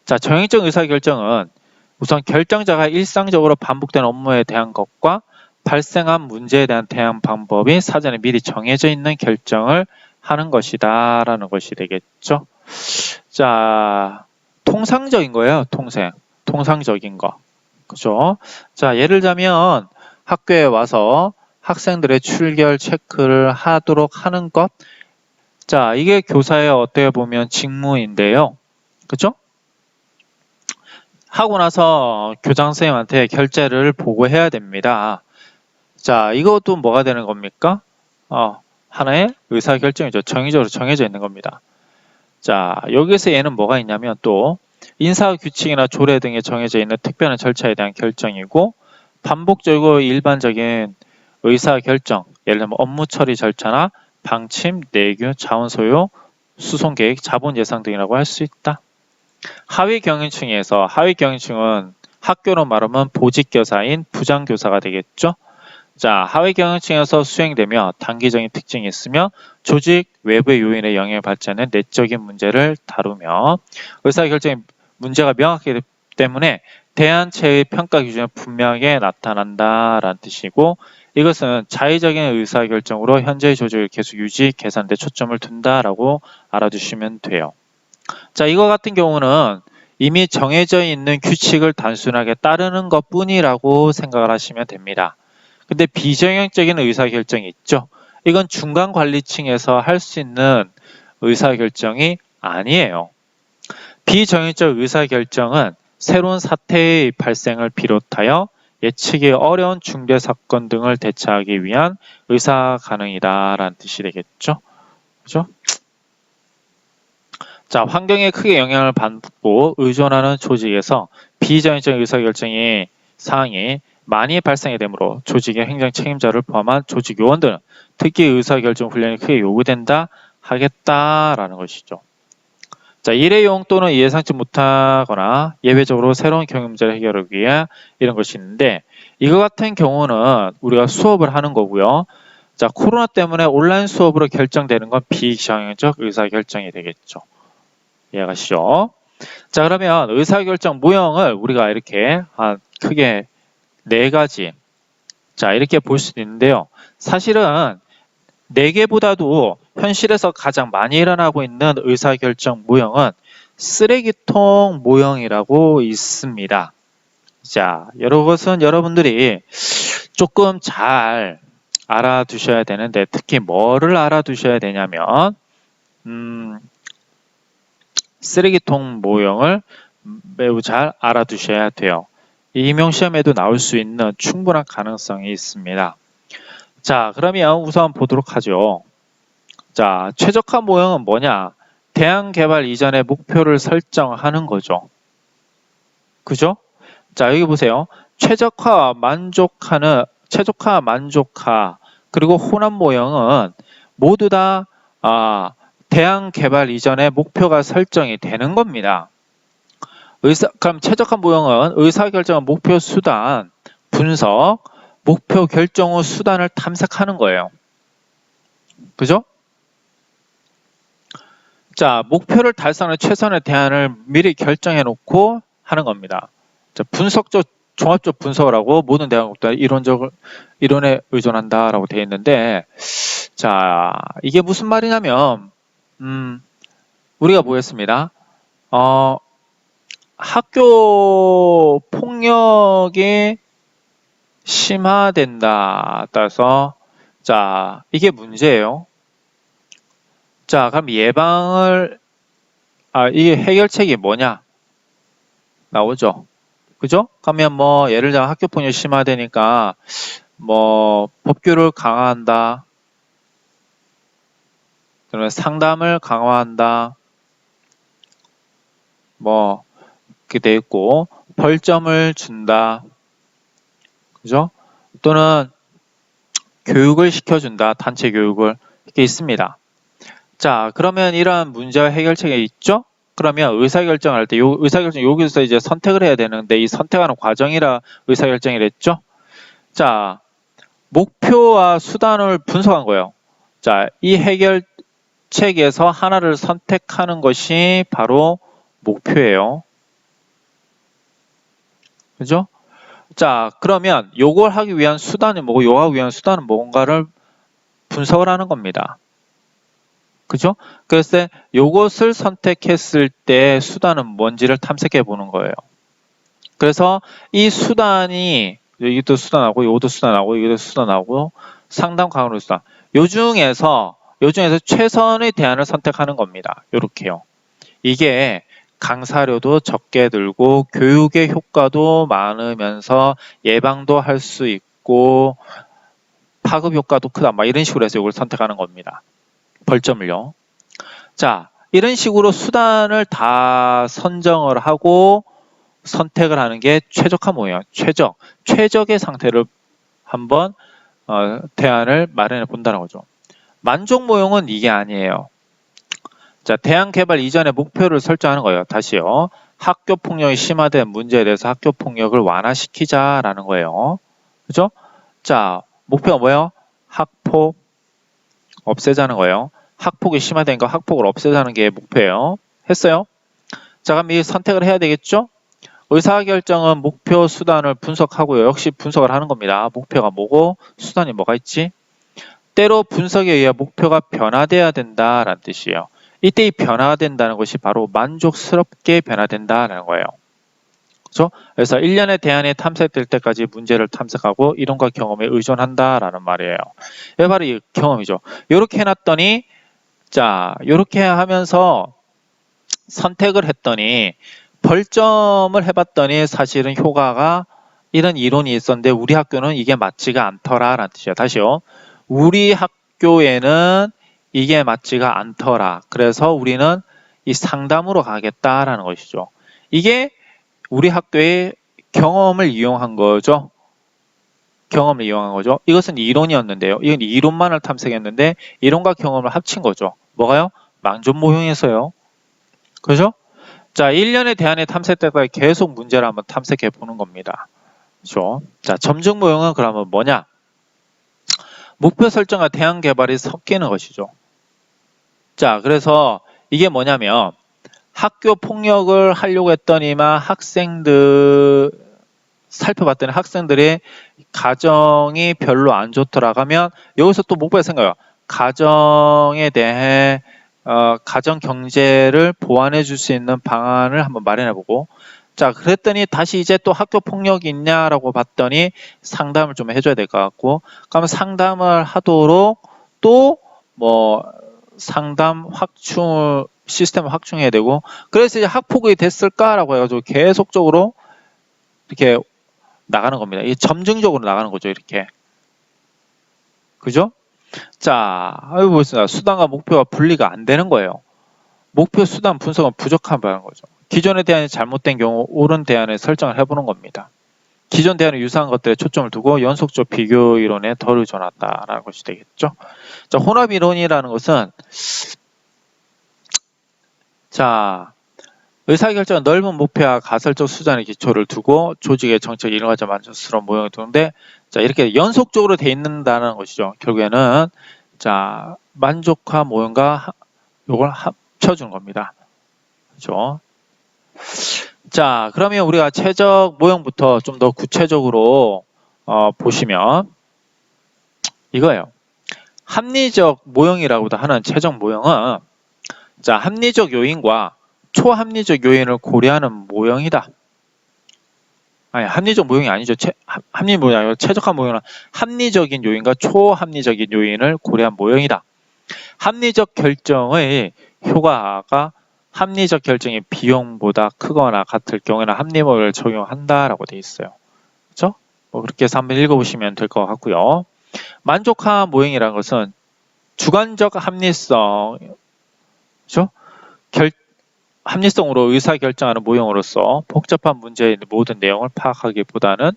자, 정형적 의사결정은 우선 결정자가 일상적으로 반복되는 업무에 대한 것과 발생한 문제에 대한 대응 방법이 사전에 미리 정해져 있는 결정을 하는 것이다 라는 것이 되겠죠. 자, 통상적인 거예요. 통상적인 거. 그죠? 자, 예를 들자면 학교에 와서 학생들의 출결 체크를 하도록 하는 것. 자, 이게 교사의 어떻게 보면 직무인데요. 그죠? 하고 나서 교장 선생님한테 결재를 보고해야 됩니다. 자, 이것도 뭐가 되는 겁니까? 하나의 의사결정이죠. 정의적으로 정해져 있는 겁니다. 자, 여기서 얘는 뭐가 있냐면 또 인사규칙이나 조례 등에 정해져 있는 특별한 절차에 대한 결정이고, 반복적이고 일반적인 의사결정, 예를 들면 업무 처리 절차나 방침, 내규, 자원 소요, 수송계획, 자본 예상 등이라고 할 수 있다. 하위 경영층에서, 하위 경영층은 학교로 말하면 보직교사인 부장교사가 되겠죠. 자, 하위 경영층에서 수행되며 단기적인 특징이 있으며 조직 외부의 요인에 영향을 받지 않는 내적인 문제를 다루며 의사결정의 문제가 명확하기 때문에 대안체의 평가 기준이 분명하게 나타난다라는 뜻이고, 이것은 자의적인 의사결정으로 현재의 조직을 계속 유지, 개선 데 초점을 둔다라고 알아두시면 돼요. 자, 이거 같은 경우는 이미 정해져 있는 규칙을 단순하게 따르는 것 뿐이라고 생각을 하시면 됩니다. 근데 비정형적인 의사결정이 있죠. 이건 중간관리층에서 할 수 있는 의사결정이 아니에요. 비정형적 의사결정은 새로운 사태의 발생을 비롯하여 예측이 어려운 중대사건 등을 대처하기 위한 의사가능이다라는 뜻이 되겠죠. 그죠? 자, 환경에 크게 영향을 받고 의존하는 조직에서 비정형적 의사결정의 사항이 많이 발생이 되므로 조직의 행정 책임자를 포함한 조직 요원들은 특히 의사결정 훈련이 크게 요구된다 하겠다라는 것이죠. 자, 일회용 또는 예상치 못하거나 예외적으로 새로운 경영 문제를 해결하기 위해 이런 것이 있는데, 이거 같은 경우는 우리가 수업을 하는 거고요. 자, 코로나 때문에 온라인 수업으로 결정되는 건 비정형적 의사결정이 되겠죠. 이해가시죠? 자, 그러면 의사결정 모형을 우리가 이렇게 크게 4가지, 자, 이렇게 볼 수도 있는데요. 사실은 4개보다도 현실에서 가장 많이 일어나고 있는 의사결정 모형은 쓰레기통 모형이라고 있습니다. 자, 이것은 여러분들이 조금 잘 알아두셔야 되는데, 특히 뭐를 알아두셔야 되냐면 쓰레기통 모형을 매우 잘 알아두셔야 돼요. 이 임용시험에도 나올 수 있는 충분한 가능성이 있습니다. 자, 그러면 우선 보도록 하죠. 자, 최적화 모형은 뭐냐? 대안 개발 이전에 목표를 설정하는 거죠. 그죠? 자, 여기 보세요. 최적화, 만족화, 그리고 혼합 모형은 모두 다 대안 개발 이전에 목표가 설정이 되는 겁니다. 그럼 최적화 모형은 의사결정, 목표 수단, 분석, 목표 결정 후 수단을 탐색하는 거예요. 그죠? 자, 목표를 달성하는 최선의 대안을 미리 결정해 놓고 하는 겁니다. 자, 분석적, 종합적 분석을 하고 모든 대안국도 이론에 의존한다라고 되어 있는데, 자, 이게 무슨 말이냐면, 우리가 보겠습니다. 학교 폭력이 심화된다. 따라서 자, 이게 문제예요. 자, 그럼 예방을 이게 해결책이 뭐냐? 나오죠. 그죠? 그러면 뭐 예를 들어 학교 폭력이 심화되니까 뭐 법규를 강화한다. 그러면 상담을 강화한다. 뭐 이렇게 돼 있고, 벌점을 준다. 그죠? 또는 교육을 시켜준다. 단체 교육을. 이렇게 있습니다. 자, 그러면 이러한 문제와 해결책이 있죠? 그러면 의사결정을 할 때, 의사결정 여기서 이제 선택을 해야 되는데, 이 선택하는 과정이라 의사결정이랬죠? 자, 목표와 수단을 분석한 거예요. 자, 이 해결책에서 하나를 선택하는 것이 바로 목표예요. 그죠? 자, 그러면 요걸 하기 위한 수단이 뭐고 요거 하기 위한 수단은 뭔가를 분석을 하는 겁니다. 그죠? 그래서 요것을 선택했을 때 수단은 뭔지를 탐색해 보는 거예요. 그래서 이 수단이 이것도 수단하고 이것도 수단하고 이것도 수단하고 상담 강화로 수단, 요 중에서 최선의 대안을 선택하는 겁니다. 요렇게요. 이게 강사료도 적게 들고 교육의 효과도 많으면서 예방도 할 수 있고 파급 효과도 크다. 막 이런 식으로 해서 이걸 선택하는 겁니다. 벌점을요. 자, 이런 식으로 수단을 다 선정을 하고 선택을 하는 게 최적화 모형, 최적의 상태를 한번 대안을 마련해 본다는 거죠. 만족 모형은 이게 아니에요. 자, 대안 개발 이전에 목표를 설정하는 거예요. 다시요. 학교 폭력이 심화된 문제에 대해서 학교 폭력을 완화시키자라는 거예요. 그죠? 자, 목표가 뭐예요? 학폭 없애자는 거예요. 학폭이 심화된 거 학폭을 없애자는 게 목표예요. 했어요? 자, 그럼 이 선택을 해야 되겠죠? 의사결정은 목표, 수단을 분석하고요. 역시 분석을 하는 겁니다. 목표가 뭐고 수단이 뭐가 있지? 때로 분석에 의해 목표가 변화돼야 된다라는 뜻이에요. 이때 이 변화된다는 것이 바로 만족스럽게 변화된다라는 거예요. 그렇죠? 그래서 1년의 대안이 탐색될 때까지 문제를 탐색하고 이론과 경험에 의존한다라는 말이에요. 이게 바로 이 경험이죠. 이렇게 해놨더니 자, 이렇게 하면서 선택을 했더니 벌점을 해봤더니 사실은 효과가 이런 이론이 있었는데 우리 학교는 이게 맞지가 않더라라는 뜻이에요. 다시요. 우리 학교에는 이게 맞지가 않더라. 그래서 우리는 이 상담으로 가겠다라는 것이죠. 이게 우리 학교의 경험을 이용한 거죠. 경험을 이용한 거죠. 이것은 이론이었는데요. 이건 이론만을 탐색했는데 이론과 경험을 합친 거죠. 뭐가요? 만족 모형에서요. 그죠? 자, 1년의 대안에 탐색되다가 계속 문제를 한번 탐색해 보는 겁니다. 그죠? 자, 점증 모형은 그러면 뭐냐? 목표 설정과 대안 개발이 섞이는 것이죠. 자, 그래서 이게 뭐냐면 학교 폭력을 하려고 했더니만 학생들 살펴봤더니 학생들의 가정이 별로 안 좋더라 하면 여기서 또 목표가 생겨요. 가정에 대해 가정 경제를 보완해 줄 수 있는 방안을 한번 마련해 보고 자 그랬더니 다시 이제 또 학교 폭력이 있냐라고 봤더니 상담을 좀 해줘야 될 것 같고 그러면 상담을 하도록 또 뭐 상담 확충 시스템을 확충해야 되고 그래서 이제 학폭이 됐을까라고 해가지고 계속적으로 이렇게 나가는 겁니다. 이게 점증적으로 나가는 거죠. 이렇게 그죠? 자, 여기 보겠습니다. 수단과 목표가 분리가 안 되는 거예요. 목표, 수단, 분석은 부족하다는 거죠. 기존의 대안이 잘못된 경우 옳은 대안을 설정을 해보는 겁니다. 기존 대안에 유사한 것들에 초점을 두고 연속적 비교 이론에 덜 의존한다라는 것이 되겠죠. 자, 혼합 이론이라는 것은 자 의사결정은 넓은 목표와 가설적 수단의 기초를 두고 조직의 정책 이루어져 만족스러운 모형이 되는데 자 이렇게 연속적으로 돼 있는다는 것이죠. 결국에는 자 만족화 모형과 이걸 합쳐주는 겁니다. 그렇죠? 자 그러면 우리가 최적 모형부터 좀 더 구체적으로 보시면 이거예요. 합리적 모형이라고도 하는 최적 모형은 자 합리적 요인과 초합리적 요인을 고려하는 모형이다. 아니 합리적 모형이 아니죠. 합리 모형이 아니고 최적화 모형은 합리적인 요인과 초합리적인 요인을 고려한 모형이다. 합리적 결정의 효과가 합리적 결정의 비용보다 크거나 같을 경우에는 합리 모형을 적용한다라고 되어 있어요. 그렇죠? 뭐 그렇게 해서 한번 읽어보시면 될 것 같고요. 만족화 모형이라는 것은 주관적 합리성, 그렇죠? 합리성으로 의사결정하는 모형으로서 복잡한 문제의 모든 내용을 파악하기보다는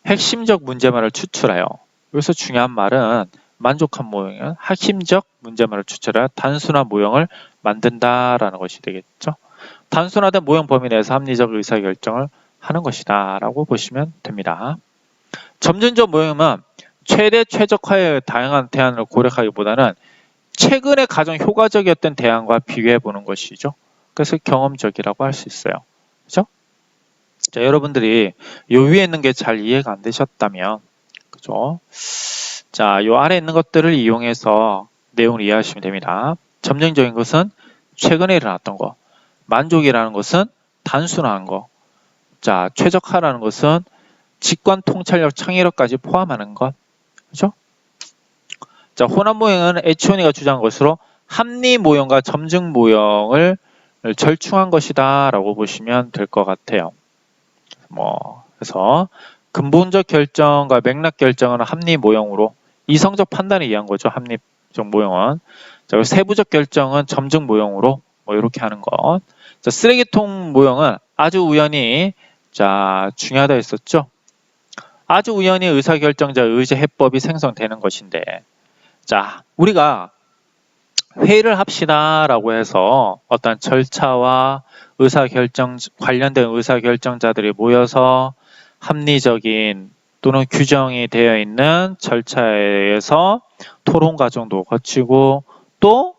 핵심적 문제만을 추출하여 여기서 중요한 말은 만족한 모형은 핵심적 문제만을 추출하여 단순한 모형을 만든다라는 것이 되겠죠. 단순화된 모형 범위 내에서 합리적 의사결정을 하는 것이다 라고 보시면 됩니다. 점진적 모형은 최대 최적화의 다양한 대안을 고려하기보다는 최근에 가장 효과적이었던 대안과 비교해 보는 것이죠. 그래서 경험적이라고 할 수 있어요. 그죠? 자, 여러분들이 요 위에 있는 게 잘 이해가 안 되셨다면, 그죠? 자, 요 아래 있는 것들을 이용해서 내용을 이해하시면 됩니다. 점증적인 것은 최근에 일어났던 거. 만족이라는 것은 단순한 거. 자, 최적화라는 것은 직관, 통찰력, 창의력까지 포함하는 것. 그죠? 자, 혼합 모형은 에치오니가 주장한 것으로 합리 모형과 점증 모형을 절충한 것이다 라고 보시면 될 것 같아요. 그래서 근본적 결정과 맥락 결정은 합리 모형으로 이성적 판단에 의한 거죠. 합리적 모형은. 자, 세부적 결정은 점증 모형으로 이렇게 하는 것. 자, 쓰레기통 모형은 아주 우연히 중요하다 했었죠. 아주 우연히 의사결정자 의제 해법이 생성되는 것인데, 자, 우리가 회의를 합시다 라고 해서 어떤 절차와 관련된 의사결정자들이 모여서 합리적인 또는 규정이 되어 있는 절차에 의해서 토론 과정도 거치고 또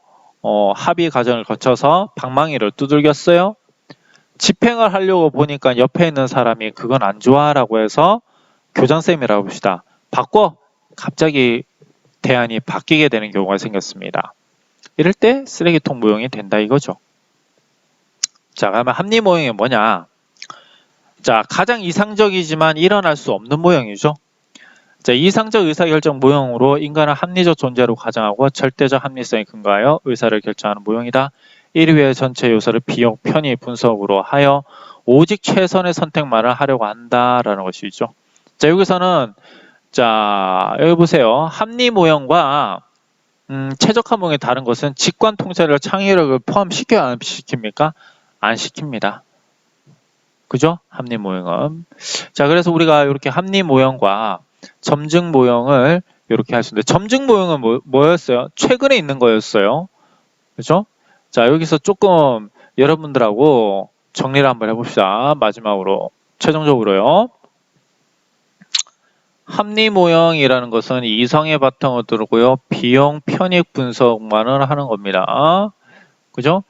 합의 과정을 거쳐서 방망이를 두들겼어요. 집행을 하려고 보니까 옆에 있는 사람이 그건 안 좋아 라고 해서 교장쌤이라고 봅시다. 바꿔! 갑자기 대안이 바뀌게 되는 경우가 생겼습니다. 이럴 때 쓰레기통 모형이 된다 이거죠. 자, 그러면 합리 모형이 뭐냐? 자, 가장 이상적이지만 일어날 수 없는 모형이죠. 자, 이상적 의사결정 모형으로 인간은 합리적 존재로 가정하고 절대적 합리성에 근거하여 의사를 결정하는 모형이다. 1위의 전체 요소를 비용, 편의, 분석으로 하여 오직 최선의 선택만을 하려고 한다라는 것이죠. 자, 여기서는 여기 보세요. 합리 모형과 최적화 모형의 다른 것은 직관 통찰력, 창의력을 포함시켜야 안 시킵니까? 안 시킵니다. 그죠? 합리 모형은. 자, 그래서 우리가 이렇게 합리 모형과 점증 모형을 이렇게 할 수 있는데, 점증 모형은 뭐였어요? 최근에 있는 거였어요. 그죠? 자, 여기서 조금 여러분들하고 정리를 한번 해봅시다. 마지막으로. 최종적으로요. 합리 모형이라는 것은 이성의 바탕을 두고요. 비용 편익 분석만을 하는 겁니다. 그죠?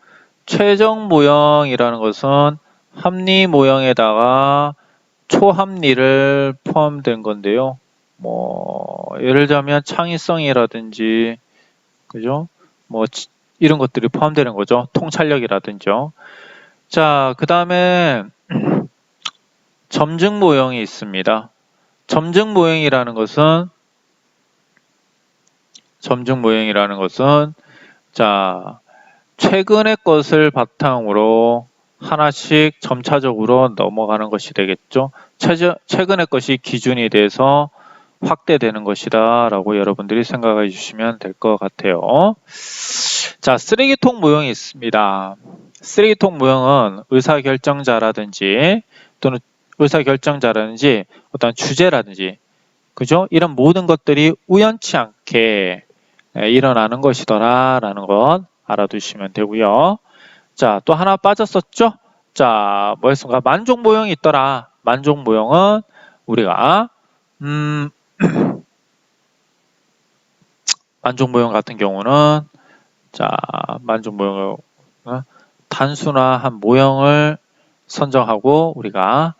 최종 모형이라는 것은 합리 모형에다가 초합리를 포함된 건데요. 예를 들자면 창의성이라든지, 그죠? 이런 것들이 포함되는 거죠. 통찰력이라든지요. 자, 그 다음에 점증 모형이 있습니다. 점증 모형이라는 것은 최근의 것을 바탕으로 하나씩 점차적으로 넘어가는 것이 되겠죠. 최근의 것이 기준이 돼서 확대되는 것이다 라고 여러분들이 생각해 주시면 될 것 같아요. 자, 쓰레기통 모형이 있습니다. 쓰레기통 모형은 의사결정자라든지 또는 어떤 주제라든지, 그죠? 이런 모든 것들이 우연치 않게 일어나는 것이더라 라는 것 알아두시면 되고요. 자, 또 하나 빠졌었죠? 자, 뭐였습니까? 만족 모형이 있더라. 만족 모형은 우리가 만족 모형 같은 경우는 만족 모형을 단순화한 모형을 선정하고 우리가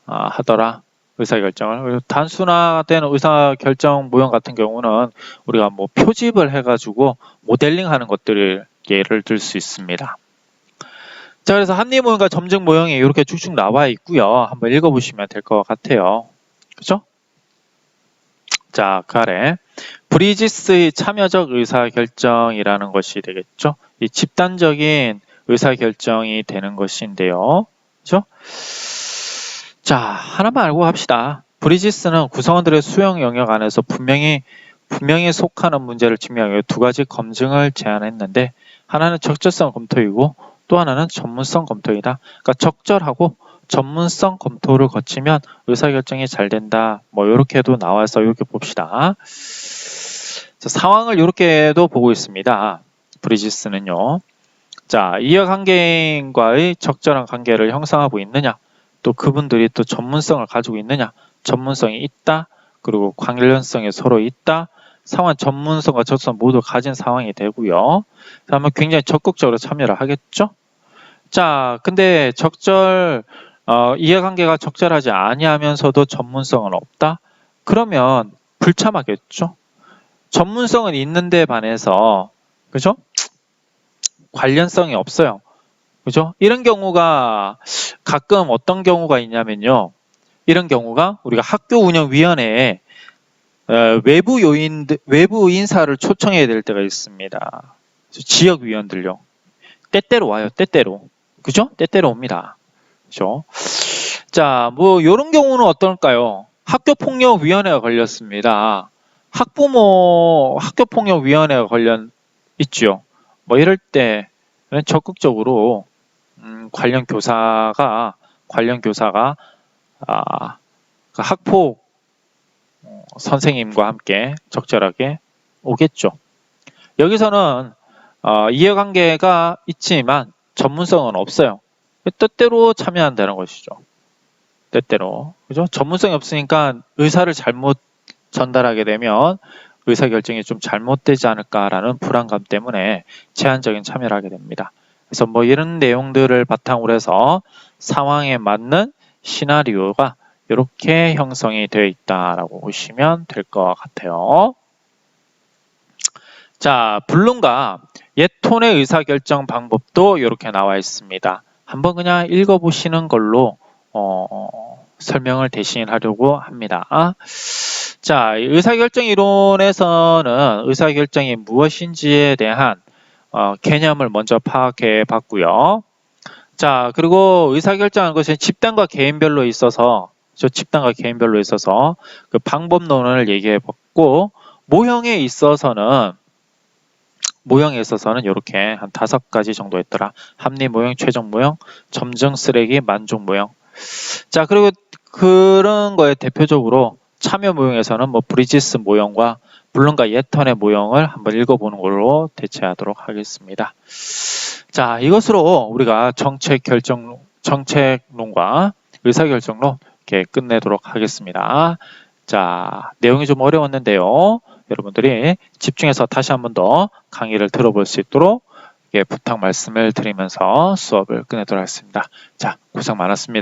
하더라. 의사결정을. 단순화된 의사결정 모형 같은 경우는 우리가 표집을 해가지고 모델링 하는 것들을 예를 들 수 있습니다. 자, 그래서 합리 모형과 점증 모형이 이렇게 쭉쭉 나와 있고요. 한번 읽어보시면 될 것 같아요. 그죠? 자, 그 아래 브리지스의 참여적 의사결정이라는 것이 되겠죠. 이 집단적인 의사결정이 되는 것인데요. 그죠? 자, 하나만 알고 합시다. 브리지스는 구성원들의 수용 영역 안에서 분명히 속하는 문제를 증명하기 위해 두 가지 검증을 제안했는데, 하나는 적절성 검토이고 또 하나는 전문성 검토이다. 그러니까 적절하고 전문성 검토를 거치면 의사결정이 잘 된다. 이렇게도 나와서 이렇게 봅시다. 자, 상황을 이렇게도 보고 있습니다. 브리지스는요. 자, 이해관계인과의 적절한 관계를 형성하고 있느냐, 또 그분들이 또 전문성을 가지고 있느냐. 전문성이 있다. 그리고 관련성이 서로 있다. 상황 전문성과 적성 모두 가진 상황이 되고요. 그러면 굉장히 적극적으로 참여를 하겠죠. 자, 근데 이해관계가 적절하지 아니하면서도 전문성은 없다. 그러면 불참하겠죠. 전문성은 있는데 반해서, 그죠? 관련성이 없어요. 그죠? 이런 경우가 가끔 어떤 경우가 있냐면요. 이런 경우가 우리가 학교운영위원회에 외부 인사를 초청해야 될 때가 있습니다. 지역위원들요. 때때로 와요. 때때로. 그죠? 때때로 옵니다. 그죠? 자, 뭐 요런 경우는 어떨까요? 학교폭력위원회가 걸렸습니다. 학교폭력위원회가 있죠. 뭐 이럴 때는 적극적으로 관련 교사가 그 학폭 선생님과 함께 적절하게 오겠죠. 여기서는 이해관계가 있지만 전문성은 없어요. 때때로 참여한다는 것이죠. 때때로. 그죠? 전문성이 없으니까 의사를 잘못 전달하게 되면 의사결정이 좀 잘못되지 않을까라는 불안감 때문에 제한적인 참여를 하게 됩니다. 그래서 뭐 이런 내용들을 바탕으로 해서 상황에 맞는 시나리오가 이렇게 형성이 되어 있다라고 보시면 될 것 같아요. 자, 불론과 옛 톤의 의사결정 방법도 이렇게 나와 있습니다. 한번 그냥 읽어보시는 걸로 설명을 대신 하려고 합니다. 자, 의사결정 이론에서는 의사결정이 무엇인지에 대한 개념을 먼저 파악해 봤고요. 자, 그리고 의사결정하는 것은 집단과 개인별로 있어서 그 방법론을 얘기해 봤고, 모형에 있어서는 이렇게 한 5가지 정도 있더라. 합리 모형, 최종 모형, 점정 쓰레기, 만족 모형. 자, 그리고 그런 거에 대표적으로 참여 모형에서는 뭐 브리지스 모형과 불론과 예턴의 모형을 한번 읽어보는 걸로 대체하도록 하겠습니다. 자, 이것으로 우리가 정책론과 의사결정론 이렇게 끝내도록 하겠습니다. 자, 내용이 좀 어려웠는데요. 여러분들이 집중해서 다시 한 번 더 강의를 들어볼 수 있도록 부탁 말씀을 드리면서 수업을 끝내도록 하겠습니다. 자, 고생 많았습니다.